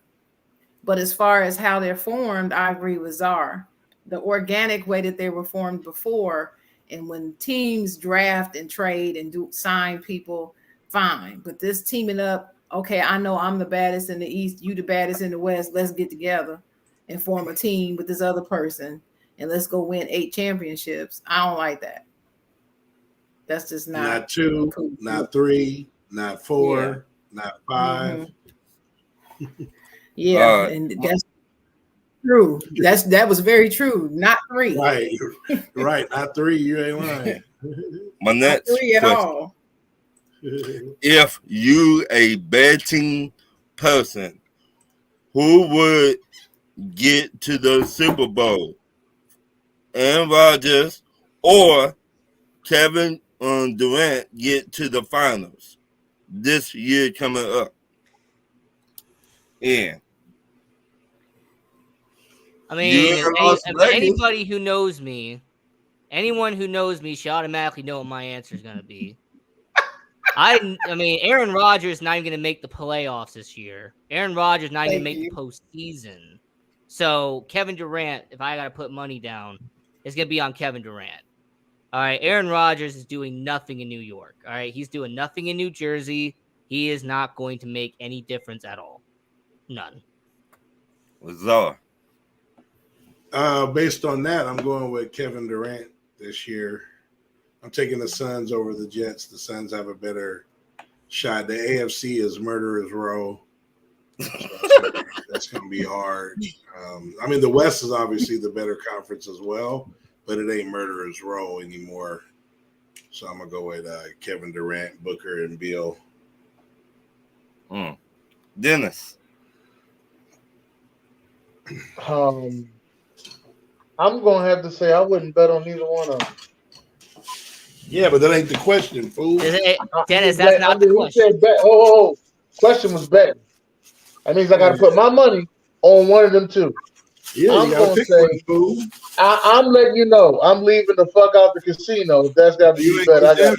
Speaker 1: But as far as how they're formed, I agree with Czar. The organic way that they were formed before, and when teams draft and trade and sign people, fine. But this teaming up, okay, I know I'm the baddest in the East, you the baddest in the West. Let's get together and form a team with this other person, and let's go win 8 championships. I don't like that. That's just
Speaker 3: not 2, cool. Not 3, not 4, not 5.
Speaker 1: Yeah, and that's true. That was very true. Not 3.
Speaker 3: Right. Not 3. You ain't lying.
Speaker 5: My next
Speaker 1: not 3 at
Speaker 5: question.
Speaker 1: all.
Speaker 5: If you a betting person, who would get to the Super Bowl? Aaron Rodgers or Kevin Durant get to the finals this year coming up? Yeah.
Speaker 2: I mean, anybody who knows me, anyone who knows me should automatically know what my answer is going to be. I mean, Aaron Rodgers not even going to make the playoffs this year. Aaron Rodgers not even make the postseason. So Kevin Durant, if I got to put money down, it's going to be on Kevin Durant. All right, Aaron Rodgers is doing nothing in New York. All right, he's doing nothing in New Jersey. He is not going to make any difference at all. None.
Speaker 5: Czar.
Speaker 3: Based on that, I'm going with Kevin Durant this year. I'm taking the Suns over the Jets. The Suns have a better shot. The AFC is murderer's row. So that's going to be hard. I mean, the West is obviously the better conference as well, but it ain't murderer's row anymore. So I'm going to go with Kevin Durant, Booker, and Beal.
Speaker 5: Dennis.
Speaker 4: I'm going to have to say I wouldn't bet on either one of them.
Speaker 3: Yeah, but that ain't the question, fool.
Speaker 2: Dennis, that's not the question.
Speaker 4: Said bet. Question was betting. That means I got to put my money on one of them two.
Speaker 3: Yeah,
Speaker 4: I'm going to say,
Speaker 3: one, fool.
Speaker 4: I'm letting you know, I'm leaving the fuck out the casino. If that's got to be bet. I got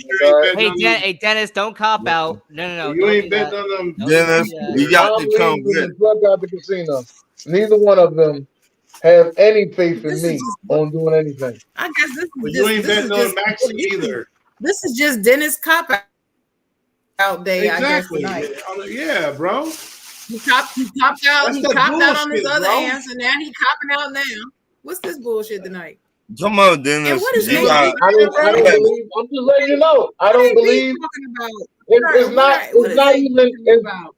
Speaker 2: Hey, Dennis, don't cop out. No.
Speaker 3: You ain't betting on them.
Speaker 5: Dennis, you got to come
Speaker 4: the fuck out the casino. Neither one of them have any faith in me on doing anything.
Speaker 1: I guess this is
Speaker 3: you ain't betting on Maxi either.
Speaker 1: This is just Dennis cop out day.
Speaker 3: Exactly.
Speaker 1: I guess tonight.
Speaker 3: Yeah, bro.
Speaker 1: He copped out. He copped out on his other
Speaker 3: bro.
Speaker 1: answer. Now he copping out now. What's this bullshit tonight?
Speaker 5: Come on, Dennis.
Speaker 1: And what is
Speaker 4: I don't believe. I'm just letting you know. I don't believe. It's not even.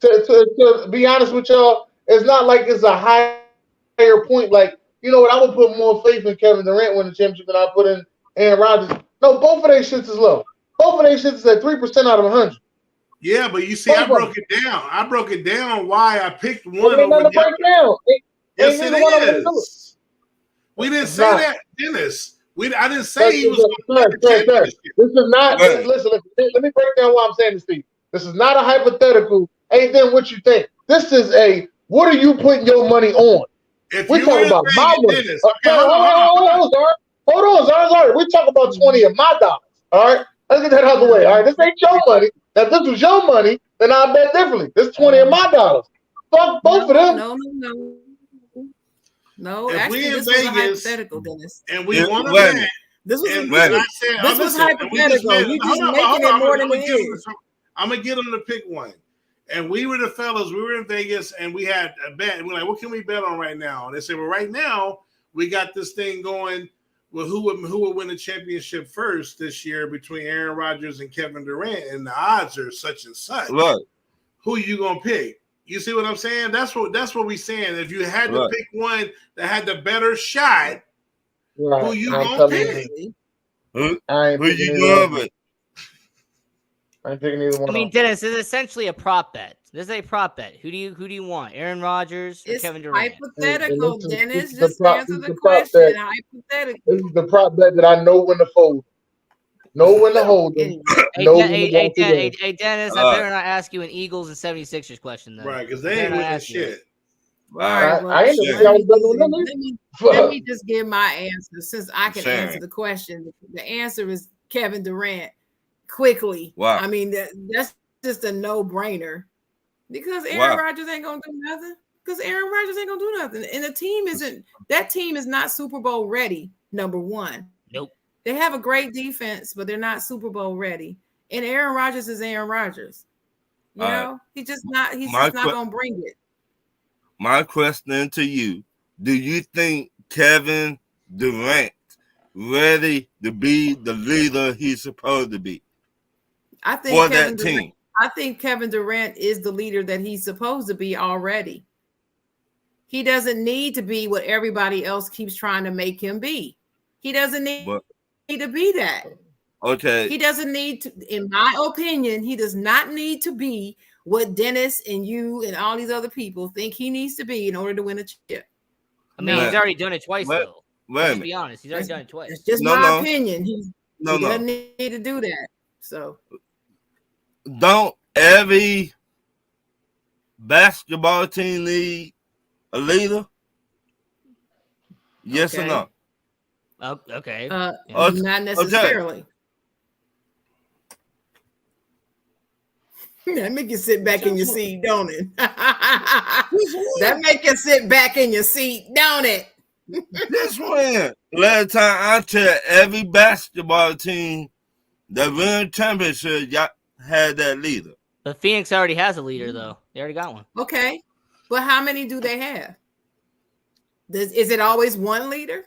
Speaker 4: To be honest with y'all, it's not like it's a higher point. Like, you know what? I would put more faith in Kevin Durant winning the championship than I put in Aaron Rodgers. No, both of their shits is low. Both of their shits is at 3% out of 100.
Speaker 3: Yeah, but you see, I broke it down why I picked one
Speaker 4: over the other.
Speaker 3: Yes, it is. We didn't say that, Dennis. I didn't say he was going to
Speaker 4: This is not. Listen, let me break down why I'm saying this, Steve. This is not a hypothetical. Hey, then what you think? This is a. What are you putting your money on? We're talking about my money. Hold on, Zara. We're talking about 20 of my dollars. All right, let's get that out of the way. All right, this ain't your money. Now, if this was your money, then I'll bet differently. This is 20 of my dollars. Fuck both of them.
Speaker 1: No. Actually, this was a hypothetical, Dennis.
Speaker 3: And we want to bet.
Speaker 1: This was hypothetical. You just making it more than it is.
Speaker 3: I'm gonna get them to pick one. And we were the fellas. We were in Vegas, and we had a bet. We're like, what can we bet on right now? And they said, well, right now we got this thing going. Well, who would win the championship first this year between Aaron Rodgers and Kevin Durant? And the odds are such and such.
Speaker 5: Look,
Speaker 3: who are you gonna pick? You see what I'm saying? That's what we're saying. If you had to pick one that had the better shot, who you gonna pick?
Speaker 5: Who you going with?
Speaker 4: I ain't picking either one.
Speaker 2: I mean, Dennis, this is essentially a prop bet. This is a prop bet. Who do you want? Aaron Rodgers or Kevin Durant?
Speaker 1: Hypothetical, Dennis. Just answer the question. Hypothetical.
Speaker 4: This is the prop bet that I know when to fold. Know when to hold them.
Speaker 2: Hey, Dennis, I better not ask you an Eagles and 76ers question, though.
Speaker 3: Right, because they ain't winning shit.
Speaker 1: Let me just give my answer since I can answer the question. The answer is Kevin Durant quickly.
Speaker 5: Wow.
Speaker 1: I mean, that's just a no-brainer because Aaron Rodgers ain't gonna do nothing. Because Aaron Rodgers ain't gonna do nothing, and the team isn't. That team is not Super Bowl ready. Number one.
Speaker 2: Nope.
Speaker 1: They have a great defense, but they're not Super Bowl ready. And Aaron Rodgers is Aaron Rodgers. You know, he's just not gonna bring it.
Speaker 5: My question to you: do you think Kevin Durant ready to be the leader he's supposed to be?
Speaker 1: I think team. I think Kevin Durant is the leader that he's supposed to be already. He doesn't need to be what everybody else keeps trying to make him be. He doesn't need to be that.
Speaker 5: Okay.
Speaker 1: He doesn't need to, in my opinion, he does not need to be what Dennis and you and all these other people think he needs to be in order to win a chip.
Speaker 2: I mean, he's already done it twice, though. Let's be honest. He's already done it twice.
Speaker 1: It's just my opinion. He doesn't need to do that. So,
Speaker 5: don't every basketball team need a leader? Yes or no?
Speaker 2: Oh, okay.
Speaker 1: Not necessarily. That make you sit back in your seat, don't it? That make you sit back in your seat, don't it?
Speaker 5: This one. Last time I tell every basketball team that win championship had that leader.
Speaker 2: But Phoenix already has a leader, though. They already got one.
Speaker 1: Okay. But how many do they have? Is it always one leader?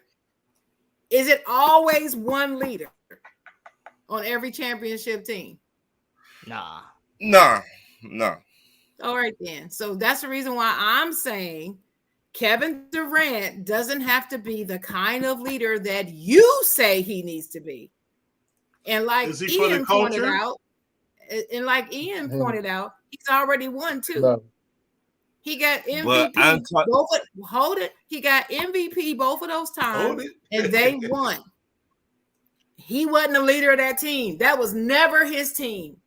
Speaker 1: Is it always one leader on every championship team?
Speaker 2: Nah.
Speaker 1: All right, then. So that's the reason why I'm saying Kevin Durant doesn't have to be the kind of leader that you say he needs to be. And like Ian pointed out, he's already won too. No. He got MVP. He got MVP both of those times, and they won. He wasn't the leader of that team. That was never his team.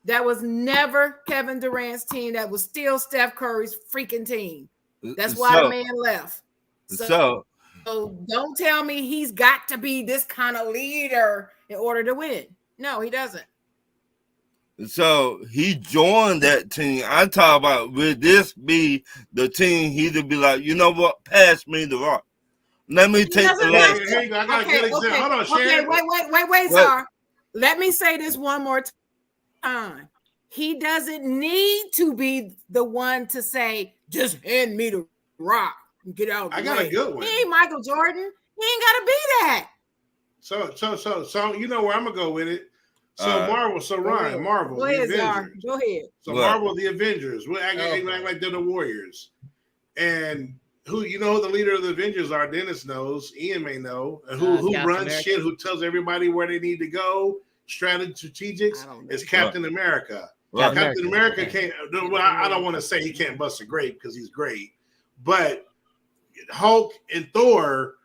Speaker 1: That was never Kevin Durant's team. That was still Steph Curry's freaking team. That's why the man left. So don't tell me he's got to be this kind of leader in order to win. No, he doesn't.
Speaker 5: So he joined that team. I talk about, would this be the team he'd be like, you know what? Pass me the rock. Let me take the last.
Speaker 3: Here you go. I got a good example. Hold on, Sharon.
Speaker 1: Wait, sir. Let me say this one more time. He doesn't need to be the one to say, just hand me the rock and get out of the way.
Speaker 3: I got a good one.
Speaker 1: He ain't Michael Jordan. He ain't got to be that.
Speaker 3: So you know where I'm going to go with it. Ryan, Marvel.
Speaker 1: Go ahead, Zar. Go ahead.
Speaker 3: So Marvel, the Avengers. We'll act like they're the Warriors. And who the leader of the Avengers are? Dennis knows. Ian may know. And who runs shit, who tells everybody where they need to go, strategics, is Captain America. Captain America can't. I don't want to say he can't bust a grape because he's great, but Hulk and Thor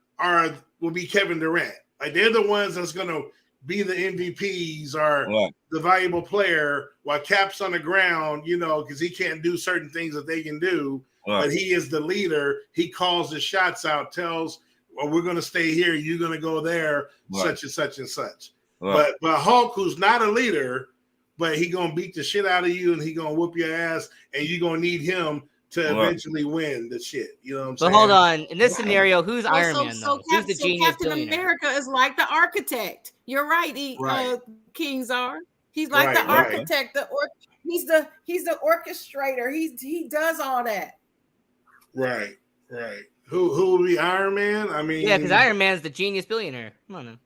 Speaker 3: will be Kevin Durant. Like they're the ones that's gonna be the MVPs or the valuable player, while Cap's on the ground, because he can't do certain things that they can do. But he is the leader. He calls the shots out, tells, well, we're going to stay here. You're going to go there, such and such and such. But Hulk, who's not a leader, but he going to beat the shit out of you and he going to whoop your ass and you're going to need him to eventually win the shit. You know what I'm saying?
Speaker 2: But hold on. In this scenario, who's Iron Man, though? Who's the genius
Speaker 1: Captain
Speaker 2: billionaire?
Speaker 1: America is like the architect. You're right, Kings are. He's like the architect. He's the orchestrator. He does all that.
Speaker 3: Right. Who will be Iron Man? I mean,
Speaker 2: yeah, because Iron Man's the genius billionaire. Come on
Speaker 3: now.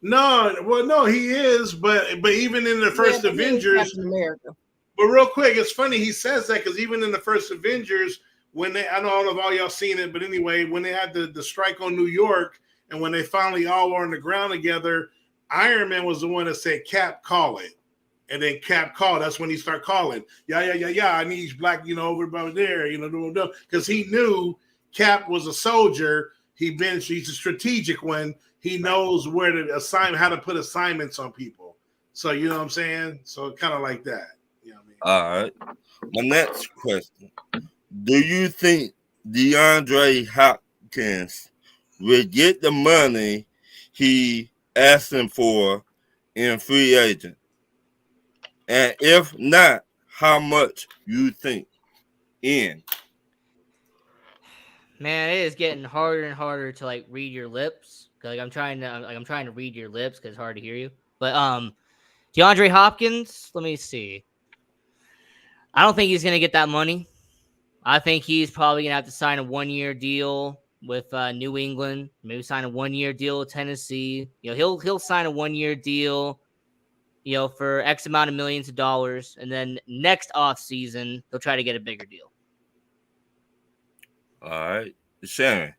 Speaker 3: No, he is. But even in the first Avengers,
Speaker 1: Captain America.
Speaker 3: But real quick, it's funny he says that because even in the first Avengers, I don't know if all y'all seen it, but anyway, when they had the strike on New York and when they finally all were on the ground together, Iron Man was the one that said, Cap, call it. And then Cap called. That's when he started calling. Yeah. I need black, over about there, because he knew Cap was a soldier. He's a strategic one. He knows where to how to put assignments on people. So, you know what I'm saying? So kind of like that. You know what
Speaker 5: I mean? All right. My next question. Do you think DeAndre Hopkins will get the money he asking for in free agent? And if not, how much you think in?
Speaker 2: Man, it is getting harder and harder to like read your lips. Like I'm trying to read your lips because it's hard to hear you. But DeAndre Hopkins, let me see. I don't think he's gonna get that money. I think he's probably gonna have to sign a 1-year deal with New England. Maybe sign a 1-year deal with Tennessee. He'll sign a 1-year deal, for X amount of millions of dollars, and then next off season they'll try to get a bigger deal.
Speaker 5: All right, Sharon.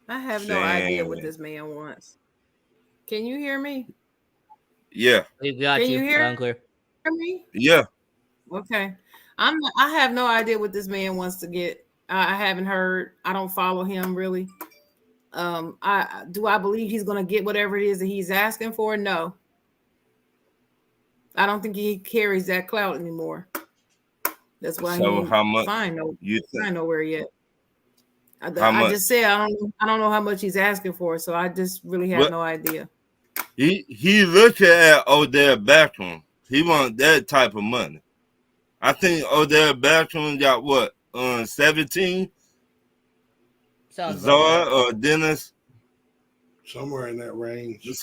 Speaker 1: I have no idea what this man wants. Can you hear me?
Speaker 5: Yeah.
Speaker 2: We got
Speaker 1: Can
Speaker 2: you.
Speaker 1: you hear
Speaker 2: Clear.
Speaker 1: me?
Speaker 5: Yeah.
Speaker 1: Okay. I have no idea what this man wants to get. I haven't heard. I don't follow him really. I believe he's going to get whatever it is that he's asking for? No. I don't think he carries that clout anymore. That's why
Speaker 5: So how much
Speaker 1: you think? Nowhere yet. I just said I don't know how much he's asking for, so I just really have no idea.
Speaker 5: He looking at Odell Beckham. He want that type of money. I think Odell Beckham got what 17. Zara or Dennis.
Speaker 3: Somewhere in that range.
Speaker 4: 15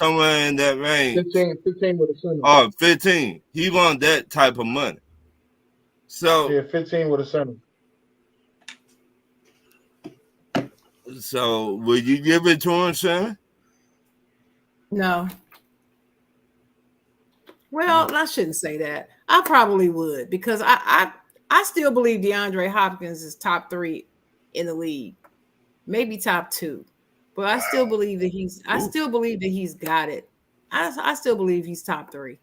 Speaker 4: with a center.
Speaker 5: Oh, 15. He want that type of money. So
Speaker 4: yeah, 15 with a center.
Speaker 5: So would you give it to him, Sharon?
Speaker 1: No. Well, I shouldn't say that. I probably would because I still believe DeAndre Hopkins is top 3 in the league, maybe top 2, but I still believe that he's got it. I still believe he's top 3.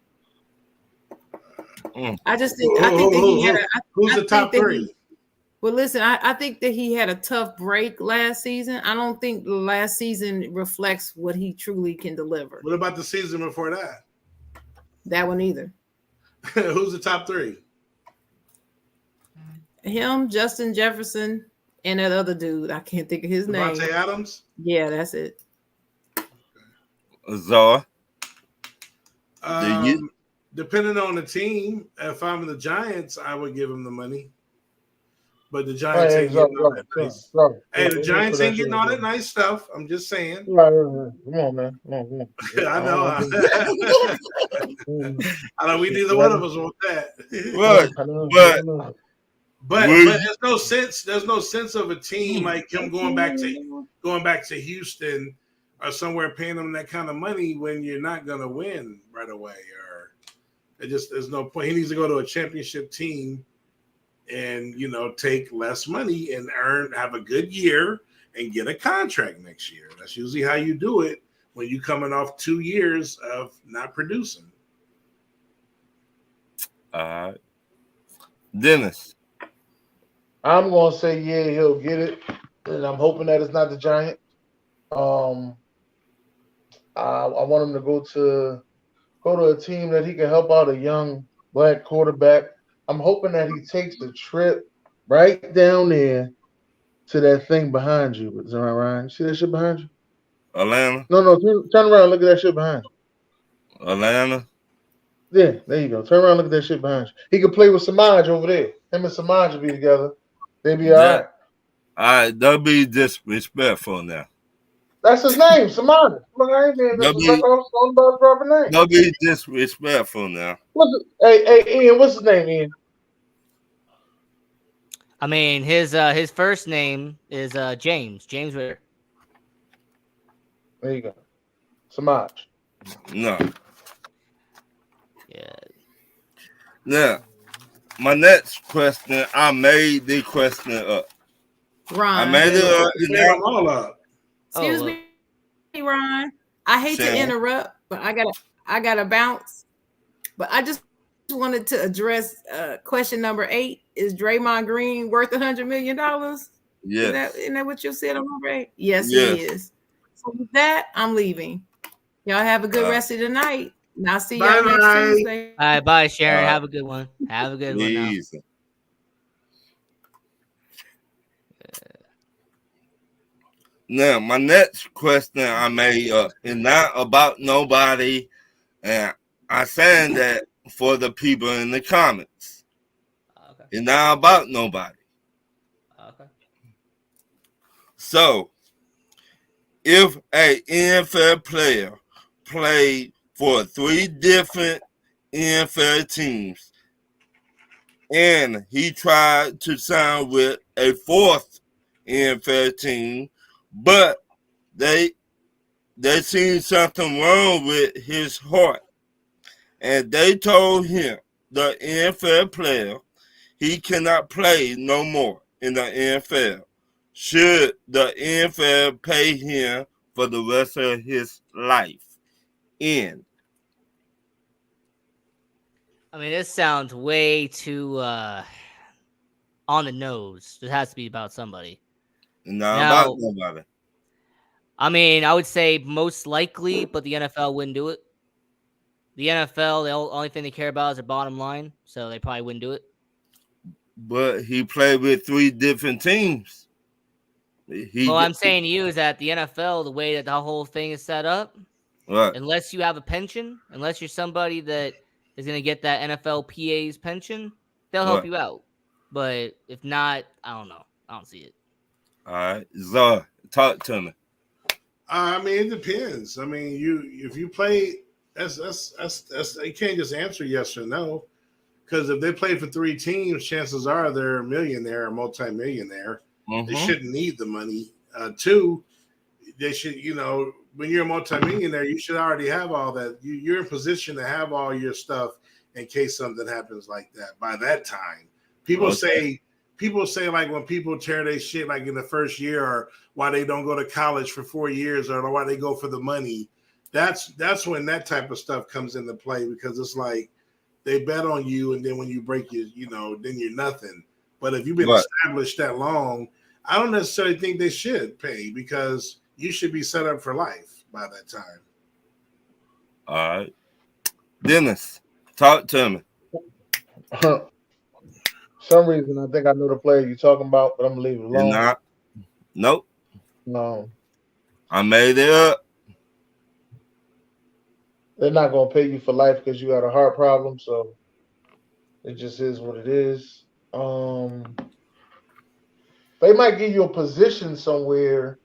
Speaker 1: I just think that he had
Speaker 3: who's the top 3?
Speaker 1: Well, listen, I think that he had a tough break last season. I don't think the last season reflects what he truly can deliver.
Speaker 3: What about the season before that?
Speaker 1: That one either.
Speaker 3: Who's the top 3?
Speaker 1: Him, Justin Jefferson, and that other dude. I can't think of his name.
Speaker 3: Devontae Adams?
Speaker 1: Yeah, that's it.
Speaker 5: Zara?
Speaker 3: Depending on the team, if I'm the Giants, I would give him the money. But the Giants ain't getting all that nice. Hey, the Giants ain't getting all that nice stuff. I'm just saying.
Speaker 4: Right. Come on, man. Come on.
Speaker 3: I know. I know we neither one of us want that. But there's no sense. There's no sense of a team like him going back to Houston or somewhere paying him that kind of money when you're not gonna win right away. Or there's no point. He needs to go to a championship team and take less money and have a good year and get a contract next year. That's usually how you do it when you're coming off 2 years of not producing.
Speaker 5: Dennis.
Speaker 4: I'm gonna say he'll get it, and I'm hoping that it's not the Giants. I want him to go to a team that he can help out a young black quarterback. I'm hoping that he takes the trip right down there to that thing behind you. Is that right, Ryan? See that shit behind you?
Speaker 5: Atlanta?
Speaker 4: No. Turn around and look at that shit behind you.
Speaker 5: Atlanta?
Speaker 4: Yeah, there you go. Turn around and look at that shit behind you. He could play with Samaj over there. Him and Samaj will be together. They'll be all right.
Speaker 5: All right, don't be disrespectful now.
Speaker 4: That's his name, Samaj. Look, I ain't saying that's proper name.
Speaker 5: Don't be disrespectful now.
Speaker 4: Hey, Ian, what's his name, Ian?
Speaker 2: I mean, his first name is James. James Ritter.
Speaker 4: There you go. Samaj.
Speaker 5: No.
Speaker 2: Yeah.
Speaker 5: Now, my next question, I made the question up.
Speaker 1: Ron.
Speaker 5: I made it up.
Speaker 3: All up.
Speaker 1: Excuse me, Ron. I hate to interrupt, but I gotta bounce. But I just wanted to address question number 8. Is Draymond Green worth $100 million?
Speaker 5: Yes.
Speaker 1: Isn't that what you said on number 8? Yes, he is. So with that, I'm leaving. Y'all have a good rest of the night. And I'll see y'all next Tuesday.
Speaker 2: All right, bye, Sharon. Have a good one. Have a good one now.
Speaker 5: Now, my next question I made is not about nobody, and I saying that for the people in the comments.
Speaker 2: Okay.
Speaker 5: It's not about nobody.
Speaker 2: Okay.
Speaker 5: So, if a NFL player played for 3 different NFL teams and he tried to sign with a 4th NFL team, but they seen something wrong with his heart, and they told him, the NFL player, he cannot play no more in the NFL. Should the NFL pay him for the rest of his life? End.
Speaker 2: I mean, this sounds way too on the nose. It has to be about somebody.
Speaker 5: Not
Speaker 2: Now,
Speaker 5: about nobody.
Speaker 2: I mean, I would say most likely, but the NFL wouldn't do it. The NFL, the only thing they care about is their bottom line, so they probably wouldn't do it.
Speaker 5: But he played with 3 different teams.
Speaker 2: Well, I'm saying to you is that the NFL, the way that the whole thing is set up,
Speaker 5: Right.
Speaker 2: unless you have a pension, unless you're somebody that is going to get that NFLPA's pension, they'll help you out. But if not, I don't know. I don't see it.
Speaker 5: All right. Zara, talk to me.
Speaker 3: I mean, it depends. I mean, if you play, that's you can't just answer yes or no, because if they play for 3 teams, chances are they're a millionaire or multimillionaire.
Speaker 5: Mm-hmm.
Speaker 3: They shouldn't need the money. 2, they should, when you're a multimillionaire, you should already have all that. You're in position to have all your stuff in case something happens like that by that time. People say like when people tear their shit like in the first year, or why they don't go to college for 4 years, or why they go for the money. That's when that type of stuff comes into play, because it's like they bet on you, and then when you break your, then you're nothing. But if you've been established that long, I don't necessarily think they should pay, because you should be set up for life by that time.
Speaker 5: All right. Dennis, talk to me.
Speaker 4: Some reason I think I know the player you're talking about, but I'm gonna leave it alone.
Speaker 5: You're not? Nope.
Speaker 4: No.
Speaker 5: I made it up.
Speaker 4: They're not gonna pay you for life because you got a heart problem, so it just is what it is. They might give you a position somewhere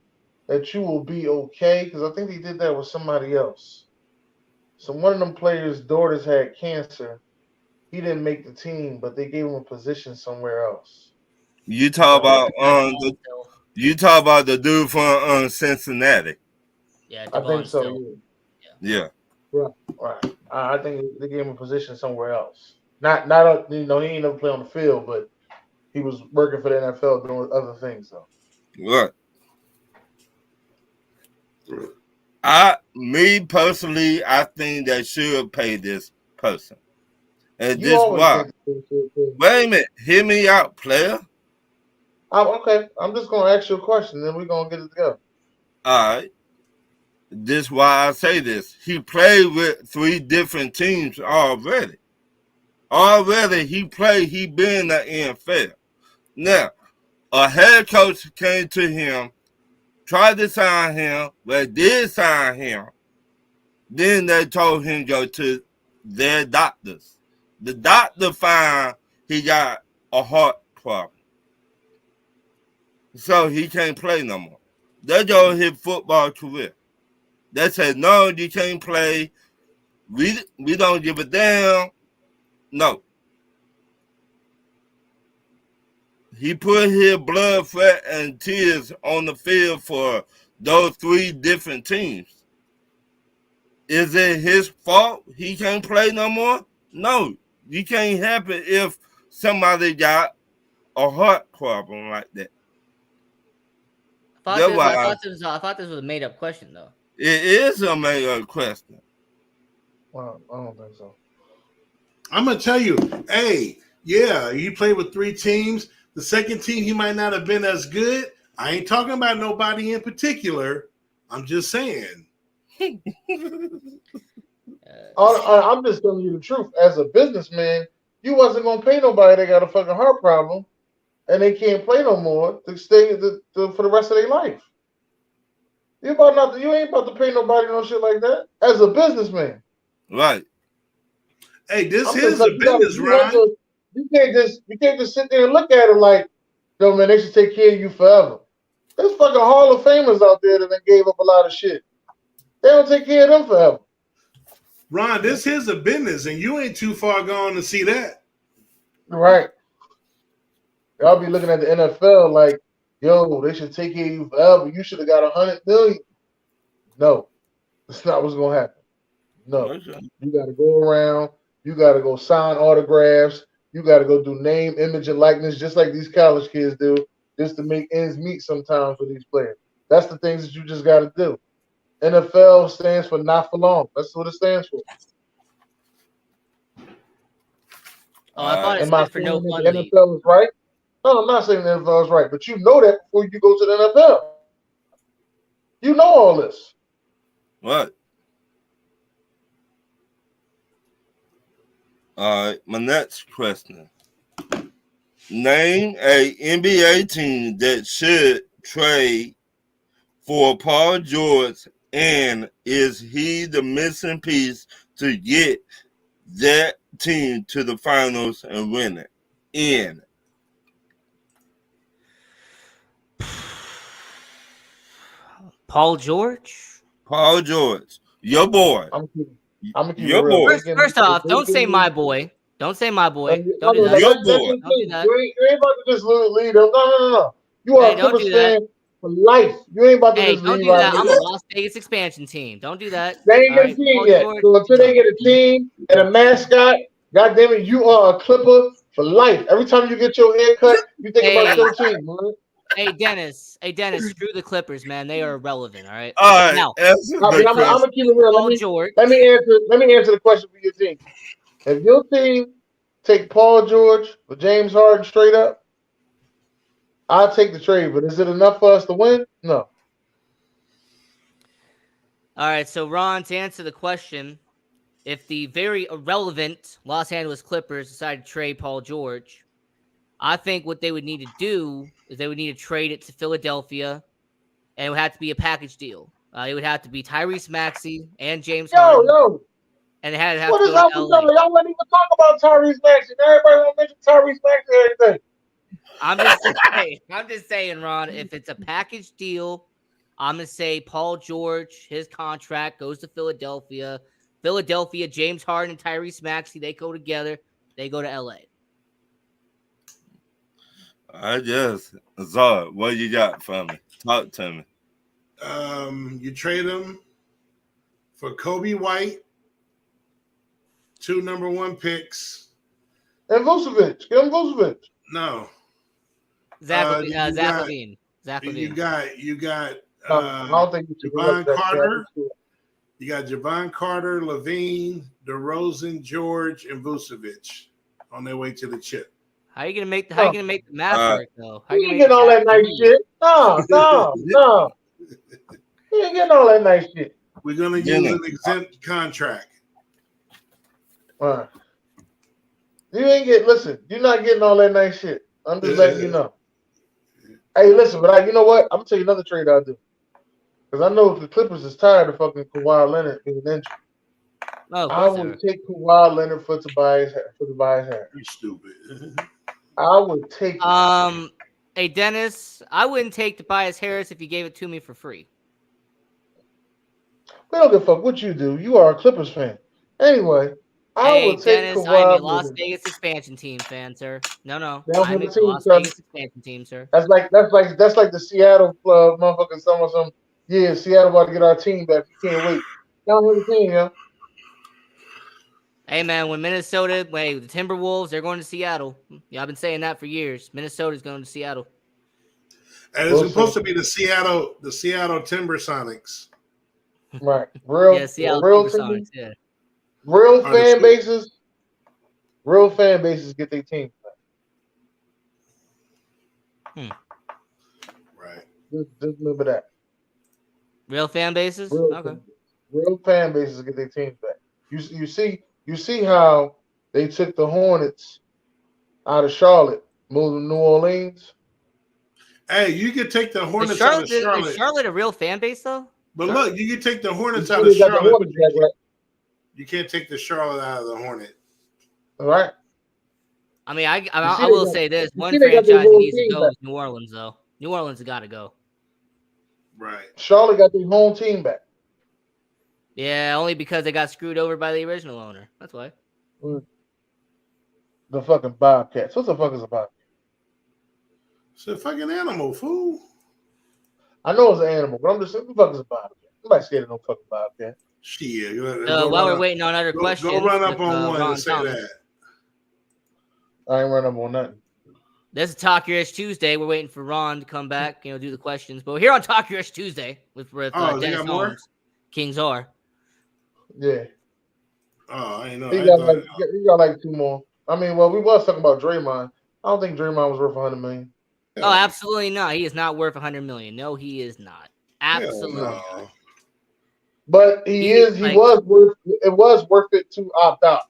Speaker 4: that you will be okay, because I think they did that with somebody else. So one of them players' daughters had cancer. He didn't make the team, but they gave him a position somewhere else.
Speaker 5: You talk about the dude from Cincinnati.
Speaker 2: Yeah,
Speaker 4: I think so.
Speaker 5: Yeah.
Speaker 4: Right. I think they gave him a position somewhere else. Not he ain't never play on the field, but he was working for the NFL doing other things though.
Speaker 5: What? Me personally, I think they should pay this person. And this why. Wait a minute. Hear me out, player.
Speaker 4: Okay. I'm just going to ask you a question, then we're going to get it together.
Speaker 5: All right. This why I say this. He played with 3 different teams already. He been in the NFL. Now, a head coach came to him, tried to sign him, but did sign him. Then they told him to go to their doctors. The doctor found he got a heart problem. So he can't play no more. They go his football career. They said, no, you can't play. We don't give a damn. No. He put his blood, sweat, and tears on the field for those 3 different teams. Is it his fault he can't play no more? No. You can't help it if somebody got a heart problem like that.
Speaker 2: I thought this was a made-up question, though.
Speaker 5: It is a made-up question.
Speaker 4: Well, I don't think so.
Speaker 3: I'm going to tell you, hey, yeah, you play with 3 teams. The second team, he might not have been as good. I ain't talking about nobody in particular. I'm just saying.
Speaker 4: I'm just telling you the truth. As a businessman, you wasn't going to pay nobody that got a fucking heart problem and they can't play no more to stay for the rest of their life. You ain't about to pay nobody no shit like that as a businessman.
Speaker 5: Right.
Speaker 3: Hey, this
Speaker 4: I'm
Speaker 3: is
Speaker 4: just
Speaker 3: a
Speaker 4: like
Speaker 3: business, Ron.
Speaker 4: you can't just sit there and look at it like, yo, man, they should take care of you forever. There's fucking Hall of Famers out there that gave up a lot of shit. They don't take care of them forever.
Speaker 3: Ron, this is a business, and you ain't too far gone to see that.
Speaker 4: Right. Y'all be looking at the NFL like, yo, they should take care of you forever. You should have got $100 million. No, that's not what's gonna happen. No, you got to go around. You got to go sign autographs. You got to go do name, image, and likeness, just like these college kids do, just to make ends meet sometimes with these players. That's the things that you just got to do. NFL stands for not for long. That's what it stands for.
Speaker 2: Oh, I thought it
Speaker 4: Am I
Speaker 2: stood for
Speaker 4: saying
Speaker 2: no
Speaker 4: that
Speaker 2: fun
Speaker 4: the
Speaker 2: league.
Speaker 4: NFL is right? No, I'm not saying the NFL is right, but you know that before you go to the NFL. You know all this.
Speaker 5: Right. All right. My next question. Name a NBA team that should trade for Paul George, and is he the missing piece to get that team to the finals and win it? In
Speaker 2: Paul George?
Speaker 5: Paul George, your boy.
Speaker 4: I'm gonna keep it
Speaker 5: Your
Speaker 4: real.
Speaker 5: boy.
Speaker 2: First off, don't say my boy. Don't say my boy. Don't do that.
Speaker 5: Your
Speaker 4: That's
Speaker 5: boy.
Speaker 4: your
Speaker 2: Don't do
Speaker 4: team.
Speaker 2: that.
Speaker 4: You ain't about to just lead them. No. You are
Speaker 2: Hey,
Speaker 4: a
Speaker 2: don't
Speaker 4: Clippers
Speaker 2: do that.
Speaker 4: fan for life. You ain't about to
Speaker 2: Hey,
Speaker 4: just
Speaker 2: don't
Speaker 4: lead
Speaker 2: do
Speaker 4: right
Speaker 2: that.
Speaker 4: like
Speaker 2: I'm a
Speaker 4: that.
Speaker 2: Las Vegas expansion team. Don't do that.
Speaker 4: They ain't
Speaker 2: All
Speaker 4: get a
Speaker 2: right,
Speaker 4: team
Speaker 2: Paul
Speaker 4: yet.
Speaker 2: George.
Speaker 4: So until they get a team and a mascot, goddamn it, you are a Clipper for life. Every time you get your hair cut, you think about
Speaker 2: Hey,
Speaker 4: your team, man.
Speaker 2: hey, Dennis. Hey, Dennis. Screw the Clippers, man. They are irrelevant. All right.
Speaker 5: All right.
Speaker 2: Now,
Speaker 5: Answer
Speaker 4: But
Speaker 5: the
Speaker 4: I'm
Speaker 5: question.
Speaker 4: gonna keep it real.
Speaker 2: Paul George.
Speaker 4: Let me answer the question for your team. If your team take Paul George or James Harden straight up, I'll take the trade. But is it enough for us to win? No.
Speaker 2: All right. So, Ron, to answer the question, if the very irrelevant Los Angeles Clippers decide to trade Paul George, I think what they would need to do is they would need to trade it to Philadelphia, and it would have to be a package deal. It would have to be Tyrese Maxey and James Harden,
Speaker 4: Yo,
Speaker 2: and it had to have
Speaker 4: what
Speaker 2: to
Speaker 4: is
Speaker 2: go to
Speaker 4: up with
Speaker 2: LA.
Speaker 4: y'all? Y'all wouldn't even talk about Tyrese Maxey. Everybody want to mention Tyrese Maxey and everything.
Speaker 2: I'm just saying, Ron, if it's a package deal, I'm gonna say Paul George, his contract goes to Philadelphia. Philadelphia, James Harden and Tyrese Maxey, they go together. They go to LA.
Speaker 5: I just Zard, what you got for me? Talk to me.
Speaker 3: You trade him for Kobe White, 2 number 1 picks.
Speaker 4: And Vucevic. Give him Vucevic.
Speaker 3: No.
Speaker 2: Zach
Speaker 3: you
Speaker 2: Levine.
Speaker 3: You got
Speaker 4: I don't think you should
Speaker 3: Javon
Speaker 4: that.
Speaker 3: Carter. You got Javon Carter, Levine, DeRozan, George, and Vucevic on their way to the chip.
Speaker 2: How you gonna make the math work though? How
Speaker 4: You
Speaker 2: you
Speaker 4: ain't getting all that nice shit. No. You ain't getting all that nice shit.
Speaker 3: We're gonna use an exempt contract.
Speaker 4: Right. Listen, you're not getting all that nice shit. I'm just letting you know. Hey, listen, but you know what? I'm gonna tell you another trade I'll do. Because I know the Clippers is tired of fucking Kawhi Leonard being injured.
Speaker 2: Oh,
Speaker 4: I would take Kawhi Leonard for Tobias Harris.
Speaker 3: You stupid.
Speaker 4: I would take
Speaker 2: Hey Dennis, I wouldn't take Tobias Harris if you gave it to me for free.
Speaker 4: We don't give a fuck what you do. You are a Clippers fan. Anyway, I would take
Speaker 2: Dennis,
Speaker 4: Kawhi
Speaker 2: I'm a Las
Speaker 4: Leonard.
Speaker 2: Vegas expansion team fan, sir. No.
Speaker 4: I'm
Speaker 2: a
Speaker 4: a team,
Speaker 2: Las
Speaker 4: son.
Speaker 2: Vegas expansion team, sir.
Speaker 4: That's like the Seattle motherfuckers. Some. Yeah, Seattle about to get our team back. We can't wait. Y'all have a team, yo.
Speaker 2: Hey man, when the Timberwolves, they're going to Seattle. Yeah, I've been saying that for years. Minnesota's going to Seattle.
Speaker 3: And it's supposed to be the Seattle Timber Sonics.
Speaker 4: Right. Real
Speaker 2: Supersonics, yeah.
Speaker 4: Real fan bases get their team back.
Speaker 3: Right.
Speaker 4: Just remember that.
Speaker 2: Real fan bases?
Speaker 4: Real fan bases get their teams back. You see how they took the Hornets out of Charlotte, moved to New Orleans.
Speaker 3: Hey, you could take the
Speaker 2: Is
Speaker 3: Hornets out of
Speaker 2: Charlotte,
Speaker 3: Charlotte.
Speaker 2: is Charlotte a real fan base though?
Speaker 3: But look, you can take the Hornets
Speaker 4: You
Speaker 3: out of
Speaker 4: got the
Speaker 3: Charlotte.
Speaker 4: Hornets back, right?
Speaker 3: You can't take the Charlotte out of the Hornet.
Speaker 4: All right.
Speaker 2: I mean, I
Speaker 4: see
Speaker 2: will
Speaker 4: they got-
Speaker 2: say this:
Speaker 4: you
Speaker 2: one
Speaker 4: see they got their
Speaker 2: franchise that
Speaker 4: whole
Speaker 2: needs to
Speaker 4: team
Speaker 2: go
Speaker 4: back.
Speaker 2: is New Orleans, though. New Orleans has got to go.
Speaker 3: Right.
Speaker 4: Charlotte got their home team back.
Speaker 2: Yeah, only because they got screwed over by the original owner. That's why.
Speaker 4: The fucking Bobcats. What the fuck is a Bobcat?
Speaker 3: It's a fucking animal, fool.
Speaker 4: I know it's an animal, but I'm just saying, what the fuck is a Bobcat? Nobody's scared of no fucking Bobcat.
Speaker 3: Shit.
Speaker 2: While we're waiting on other questions,
Speaker 3: go run up
Speaker 2: with,
Speaker 3: on one
Speaker 2: Ron
Speaker 3: and say
Speaker 2: Thomas.
Speaker 3: that.
Speaker 4: I ain't running up on nothing.
Speaker 2: This is Talk Your Ish Tuesday. We're waiting for Ron to come back, do the questions. But we're here on Talk Your Ish Tuesday with
Speaker 3: they
Speaker 2: Dennis
Speaker 3: got more?
Speaker 2: Holmes, Kings R.
Speaker 4: Yeah.
Speaker 3: Oh, I ain't know.
Speaker 4: He got like two more. I mean, well, we was talking about Draymond. I don't think Draymond was worth $100 million.
Speaker 2: Oh, absolutely not. He is not worth $100 million. No, he is not. Absolutely
Speaker 3: no.
Speaker 2: not.
Speaker 4: But it was worth it to opt out.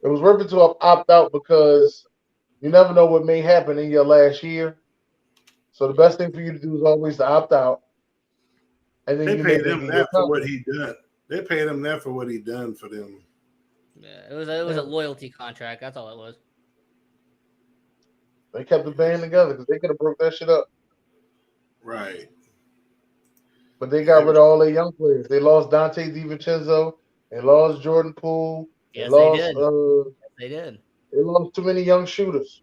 Speaker 4: It was worth it to opt out because you never know what may happen in your last year. So the best thing for you to do is always to opt out. And then
Speaker 3: They
Speaker 4: you
Speaker 3: paid him that for what he done. They paid him that for what he done for them.
Speaker 2: Yeah, it was a loyalty contract. That's all it was.
Speaker 4: They kept the band together because they could have broke that shit up.
Speaker 3: Right.
Speaker 4: But they got rid of all their young players. They lost Dante DiVincenzo. They lost Jordan Poole.
Speaker 2: Yes,
Speaker 4: they lost,
Speaker 2: they did.
Speaker 4: They lost too many young shooters.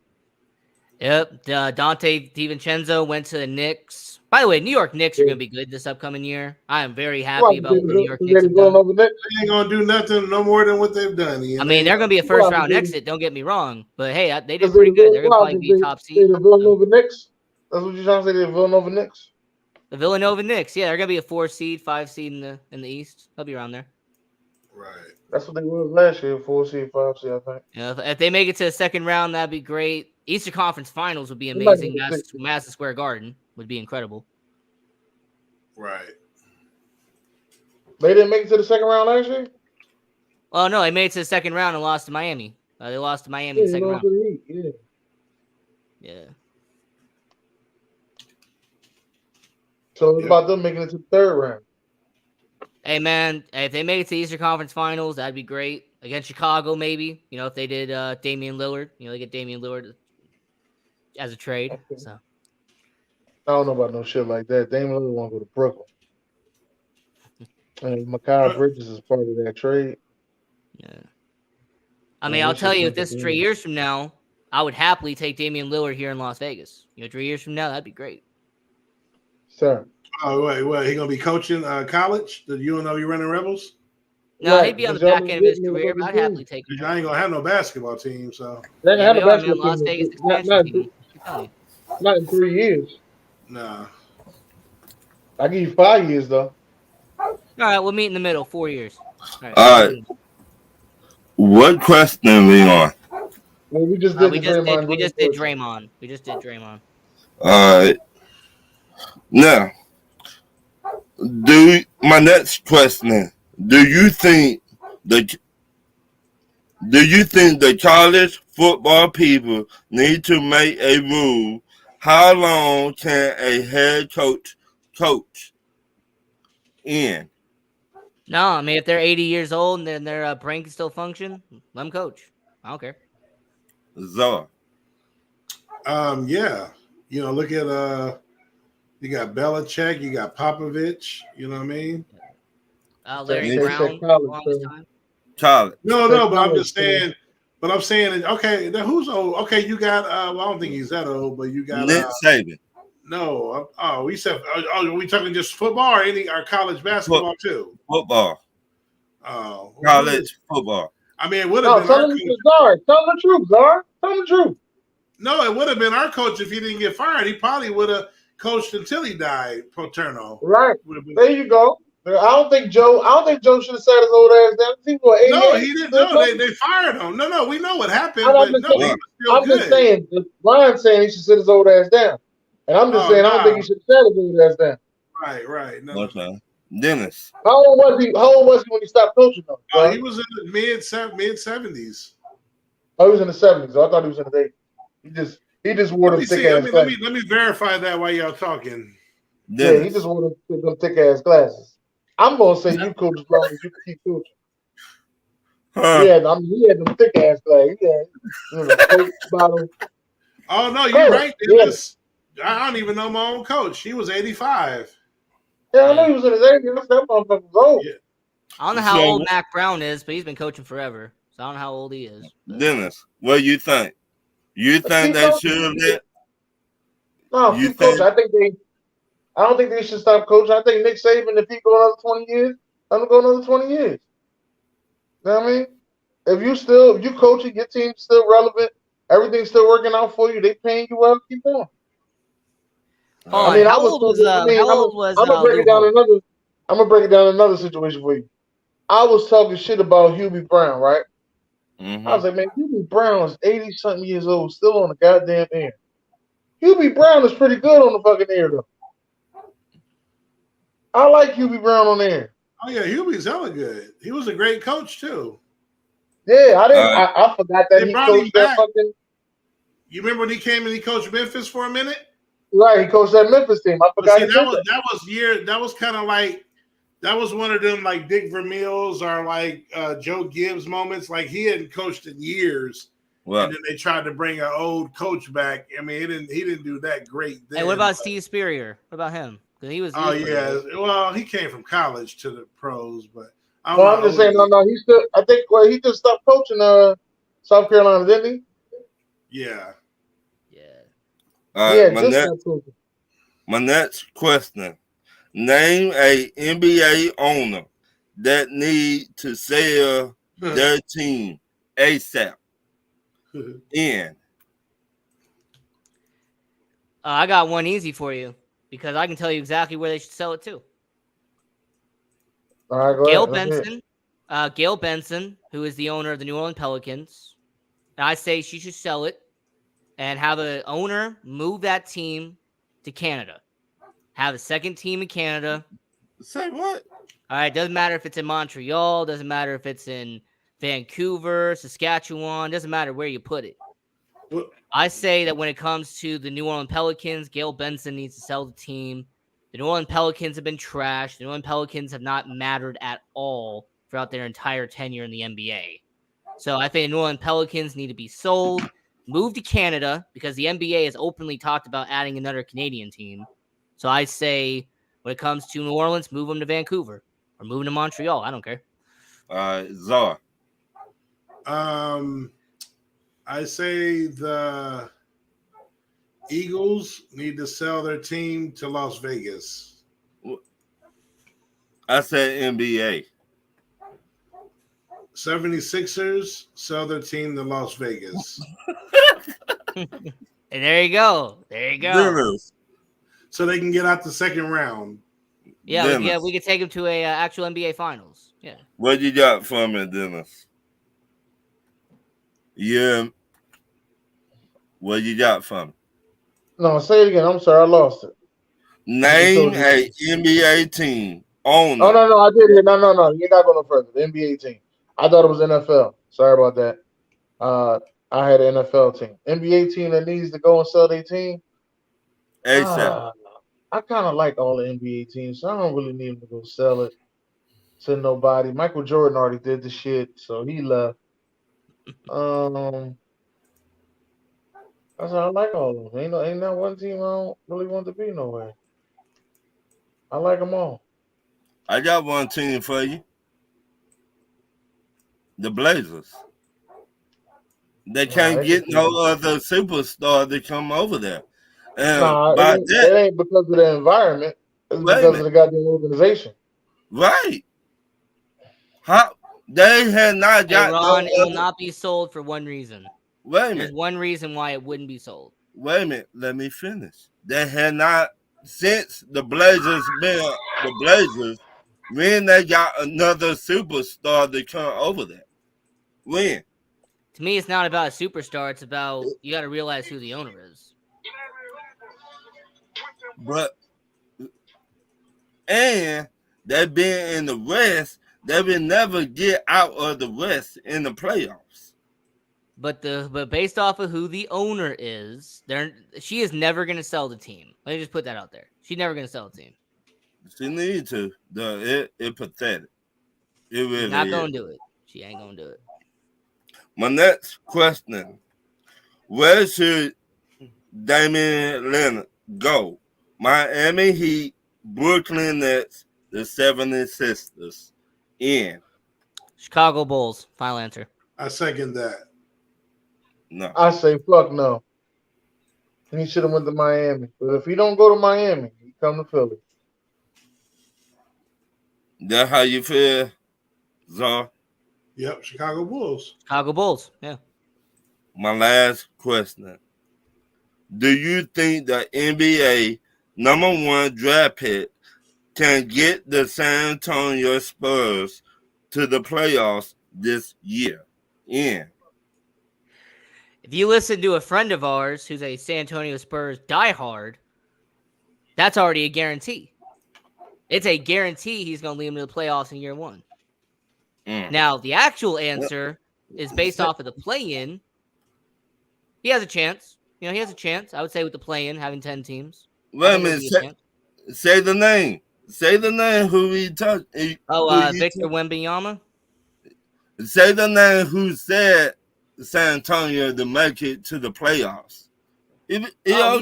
Speaker 2: Yep. Dante DiVincenzo went to the Knicks. By the way, New York Knicks are going to be good this upcoming year. I am very happy about what the New York Knicks have done.
Speaker 3: They ain't going to do nothing no more than what they've done.
Speaker 2: I mean, they're going to be a first-round exit. Don't get me wrong. But, hey, they did pretty good. They're going to probably be top seed.
Speaker 4: The Villanova Knicks? That's what you're trying to say, the Villanova Knicks?
Speaker 2: The Villanova Knicks, yeah, they're going to be a 4 seed, 5 seed in the East. They'll be around there.
Speaker 3: Right.
Speaker 4: That's what they were last year, 4 seed, 5 seed, I think.
Speaker 2: Yeah, if they make it to the second round, that'd be great. Eastern Conference Finals would be amazing. Madison Square Garden would be incredible.
Speaker 3: Right.
Speaker 4: They didn't make it to the second round last year?
Speaker 2: Well, no, they made it to the second round and lost to Miami. They lost to Miami in the second round. Yeah.
Speaker 4: So it's about them making it to the third round.
Speaker 2: Hey, man, if they made it to the Eastern Conference Finals, that'd be great. Against Chicago, maybe. If they did Damian Lillard. They get Damian Lillard as a trade. Okay. So
Speaker 4: I don't know about no shit like that. Damian Lillard want to go to Brooklyn. And Mikal Bridges is part of that trade.
Speaker 2: Yeah. I mean, I'll tell you, if this is 3 years from now, I would happily take Damian Lillard here in Las Vegas. 3 years from now, that'd be great.
Speaker 4: Sir.
Speaker 3: Oh, wait. He going to be coaching college? The UNLV Running Rebels?
Speaker 2: No, he'd be on the back end of his career, but I'd happily take him.
Speaker 3: I ain't going to have no basketball team, so.
Speaker 4: They have a basketball
Speaker 2: Las Vegas
Speaker 4: team. Not in 3 years.
Speaker 3: Nah.
Speaker 4: I give you 5 years, though.
Speaker 2: All right, we'll meet in the middle, 4 years.
Speaker 5: All right. What question are we on?
Speaker 4: Well, we just did
Speaker 2: Draymond. We just did Draymond.
Speaker 5: All right. Now, my next question: Do you think the college football people need to make a rule? How long can a head coach in?
Speaker 2: No, I mean, if they're 80 years old and then their brain can still function, let them coach. I don't care.
Speaker 5: Czar.
Speaker 3: Yeah. Look at you got Belichick, you got Popovich. You know what I mean?
Speaker 2: Larry Brown.
Speaker 5: College.
Speaker 3: No, but I'm just saying. But I'm saying, okay, now who's old? Okay, you got. I don't think he's that old, but you got.
Speaker 5: Nick Saban.
Speaker 3: No, we said. Are we talking just football or college basketball too?
Speaker 5: Football.
Speaker 3: Oh,
Speaker 5: college football.
Speaker 3: I mean, it would have been.
Speaker 4: Tell them the truth, Czar. Tell them the truth.
Speaker 3: No, it would have been our coach if he didn't get fired. He probably would have coached until he died. Paterno.
Speaker 4: Right. There you go. I don't think Joe should have sat his old ass down.
Speaker 3: No, he didn't. No, they fired him. No, we know what happened.
Speaker 4: I'm just saying. Brian's saying he should sit his old ass down, and I'm just saying I don't think he should have sat his old ass down.
Speaker 3: Right. No.
Speaker 5: Okay. Dennis.
Speaker 4: How old was he when he stopped coaching though?
Speaker 3: He was in the mid 70s.
Speaker 4: Oh, he was in the 70s. I thought he was in the 80s. He just wore
Speaker 3: Let
Speaker 4: them
Speaker 3: me
Speaker 4: thick
Speaker 3: see.
Speaker 4: ass glasses.
Speaker 3: Let me verify that while y'all talking.
Speaker 4: Yeah, he just wore them thick ass glasses. I'm gonna say you coach as long as you keep coaching. Yeah, he had them thick ass glasses. He had, Coke bottle.
Speaker 3: Oh no, you're right, Dennis. I don't even know my own coach. He was 85.
Speaker 4: Yeah, I know he was in his 80s. That motherfucker was old.
Speaker 3: Yeah.
Speaker 2: I don't know how old Mac Brown is, but he's been coaching forever. So I don't know how old he is.
Speaker 5: Dennis, what do you think? You think they should have let?
Speaker 4: No, keep coaching. I don't think they should stop coaching. I think Nick Saban, if he go another 20 years, let him go another 20 years. You know what I mean? If you coaching, your team's still relevant, everything's still working out for you, they paying you well, keep going.
Speaker 2: Hold on. How old was
Speaker 4: I'm gonna break it down another situation for you. I was talking shit about Hubie Brown, right?
Speaker 5: Mm-hmm.
Speaker 4: I was like, man, Hubie Brown is 80-something years old, still on the goddamn air. Hubie Brown is pretty good on the fucking air, though. I like Hubie Brown on the air.
Speaker 3: Oh yeah, Hubie's hella good. He was a great coach too.
Speaker 4: Yeah, I forgot that he coached that fucking.
Speaker 3: You remember when he came and he coached Memphis for a minute?
Speaker 4: Right, he coached that Memphis team. I forgot.
Speaker 3: See, that was kind of like that was one of them like Dick Vermeil's or like Joe Gibbs moments. Like he hadn't coached in years, and then they tried to bring an old coach back. I mean, he didn't do that great. Then,
Speaker 2: hey, what about Steve Spurrier? What about him? He was.
Speaker 3: Well, he came from college to the pros, but
Speaker 4: I'm just saying, no. He still. I think he just stopped coaching South Carolina, didn't
Speaker 3: he? Yeah.
Speaker 5: My next question: name a NBA owner that need to sell their team ASAP.
Speaker 2: I got one easy for you because I can tell you exactly where they should sell it to.
Speaker 4: All right,
Speaker 2: Gail Benson, who is the owner of the New Orleans Pelicans. And I say she should sell it and have an owner move that team to Canada. Have a second team in Canada.
Speaker 5: Say what?
Speaker 2: All right, doesn't matter if it's in Montreal, doesn't matter if it's in Vancouver, Saskatchewan, doesn't matter where you put it. I say that when it comes to the New Orleans Pelicans, Gail Benson needs to sell the team. The New Orleans Pelicans have been trashed. The New Orleans Pelicans have not mattered at all throughout their entire tenure in the NBA. So I think the New Orleans Pelicans need to be sold, moved to Canada, because the NBA has openly talked about adding another Canadian team. So I say when it comes to New Orleans, move them to Vancouver or move them to Montreal. I don't care.
Speaker 5: Czar.
Speaker 3: I say the Eagles need to sell their team to Las Vegas.
Speaker 5: I said NBA.
Speaker 3: 76ers sell their team to Las Vegas.
Speaker 2: And there you go.
Speaker 5: Dennis.
Speaker 3: So they can get out the second round.
Speaker 2: Yeah, we could take them to a actual NBA Finals. Yeah.
Speaker 5: What you got for me, Dennis? Yeah. What you got for me?
Speaker 4: No, say it again. I'm sorry, I lost it.
Speaker 5: Name a NBA team owner.
Speaker 4: Oh no, I did it. No. You're not going no further. The NBA team. I thought it was NFL. Sorry about that. I had an NFL team. NBA team that needs to go and sell their team.
Speaker 5: ASAP.
Speaker 4: I kind of like all the NBA teams, so I don't really need them to go sell it to nobody. Michael Jordan already did the shit, so he left. I said I like all of them. Ain't not one team I don't really want to be nowhere. I like them all.
Speaker 5: I got one team for you. The Blazers. They can't get no other superstar to come over there.
Speaker 4: It ain't because of the environment. It's because of the goddamn organization.
Speaker 5: Right. How they had not got
Speaker 2: Ron, it will not be sold for one reason.
Speaker 5: Wait a minute.
Speaker 2: There's one reason why it wouldn't be sold.
Speaker 5: Wait a minute. Let me finish. They had not, since the Blazers been the Blazers, when they got another superstar to come over there. When?
Speaker 2: To me, it's not about a superstar. It's about you got to realize who the owner is.
Speaker 5: But and they've been in the West, they will never get out of the West in the playoffs.
Speaker 2: But based off of who the owner is, she is never going to sell the team. Let me just put that out there. She's never going to sell the team.
Speaker 5: She need to. It pathetic. It really
Speaker 2: Not
Speaker 5: is.
Speaker 2: going to do it. She ain't going to do it.
Speaker 5: My next question: where should Damian Lillard go? Miami Heat, Brooklyn Nets, the 76ers. In.
Speaker 2: Chicago Bulls. Final answer.
Speaker 3: I second that.
Speaker 5: No.
Speaker 4: I say fuck no. He should have went to Miami. But if he don't go to Miami, he come to Philly.
Speaker 5: That how you feel, Zar?
Speaker 3: Yep, Chicago Bulls.
Speaker 2: Chicago Bulls. Yeah.
Speaker 5: My last question. Do you think the NBA #1 draft pick can get the San Antonio Spurs to the playoffs this year? In.
Speaker 2: If you listen to a friend of ours who's a San Antonio Spurs diehard, that's already a guarantee. It's a guarantee he's going to lead them to the playoffs in year one. Now, the actual answer is based off of the play-in. He has a chance. He has a chance. I would say with the play-in, having 10 teams.
Speaker 5: Wait a minute. Say the name. Say the name who he touched.
Speaker 2: Victor Wembanyama.
Speaker 5: Say the name who said San Antonio to make it to the playoffs.
Speaker 2: He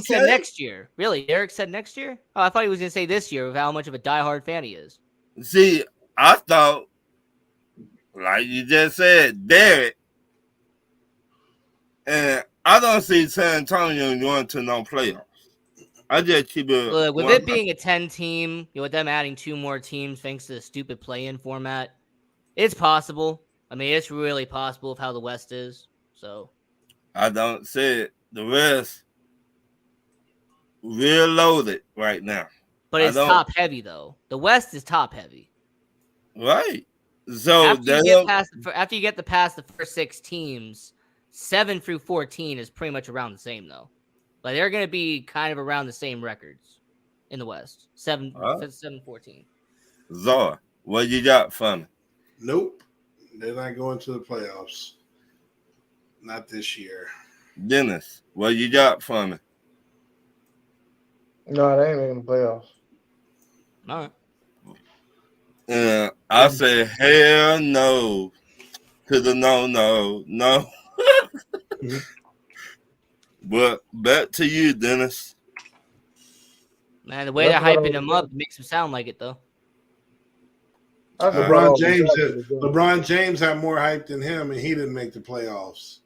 Speaker 2: said next year. Really? Eric said next year? Oh, I thought he was going to say this year with how much of a diehard fan he is.
Speaker 5: See, I thought, like you just said, Derek, and I don't see San Antonio going to no playoffs. I just keep it.
Speaker 2: Look, with it being a 10-team, with them adding 2 more teams thanks to the stupid play-in format, it's possible. I mean, it's really possible of how the West is. So
Speaker 5: I don't see it. The West real loaded right now.
Speaker 2: But it's top heavy though. The West is top heavy.
Speaker 5: Right. So
Speaker 2: after you get past the first 6 teams, 7 through 14 is pretty much around the same though. Like they're going to be kind of around the same records in the West. 7-14.
Speaker 5: Zor, what you got for me?
Speaker 3: Nope. They're not going to the playoffs. Not this year.
Speaker 5: Dennis, what you got for me?
Speaker 4: No, they ain't making the playoffs.
Speaker 2: All right.
Speaker 5: I say hell no to the no. But back to you, Dennis.
Speaker 2: Man, the way they're hyping him up makes him sound like it though.
Speaker 3: LeBron James had more hype than him, and he didn't make the playoffs.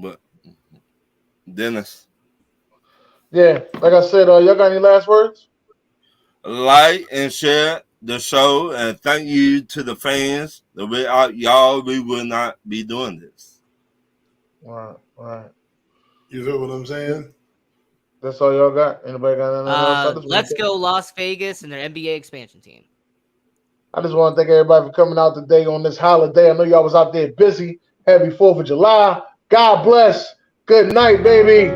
Speaker 5: But Dennis.
Speaker 4: Yeah, like I said, y'all got any last words?
Speaker 5: Like and share the show, and thank you to the fans. Without y'all, we would not be doing this.
Speaker 4: All right.
Speaker 3: You feel what I'm saying?
Speaker 4: That's all y'all got? Anybody got anything else?
Speaker 2: Let's go Las Vegas and their NBA expansion team.
Speaker 4: I just want to thank everybody for coming out today on this holiday. I know y'all was out there busy. Happy 4th of July. God bless. Good night, baby.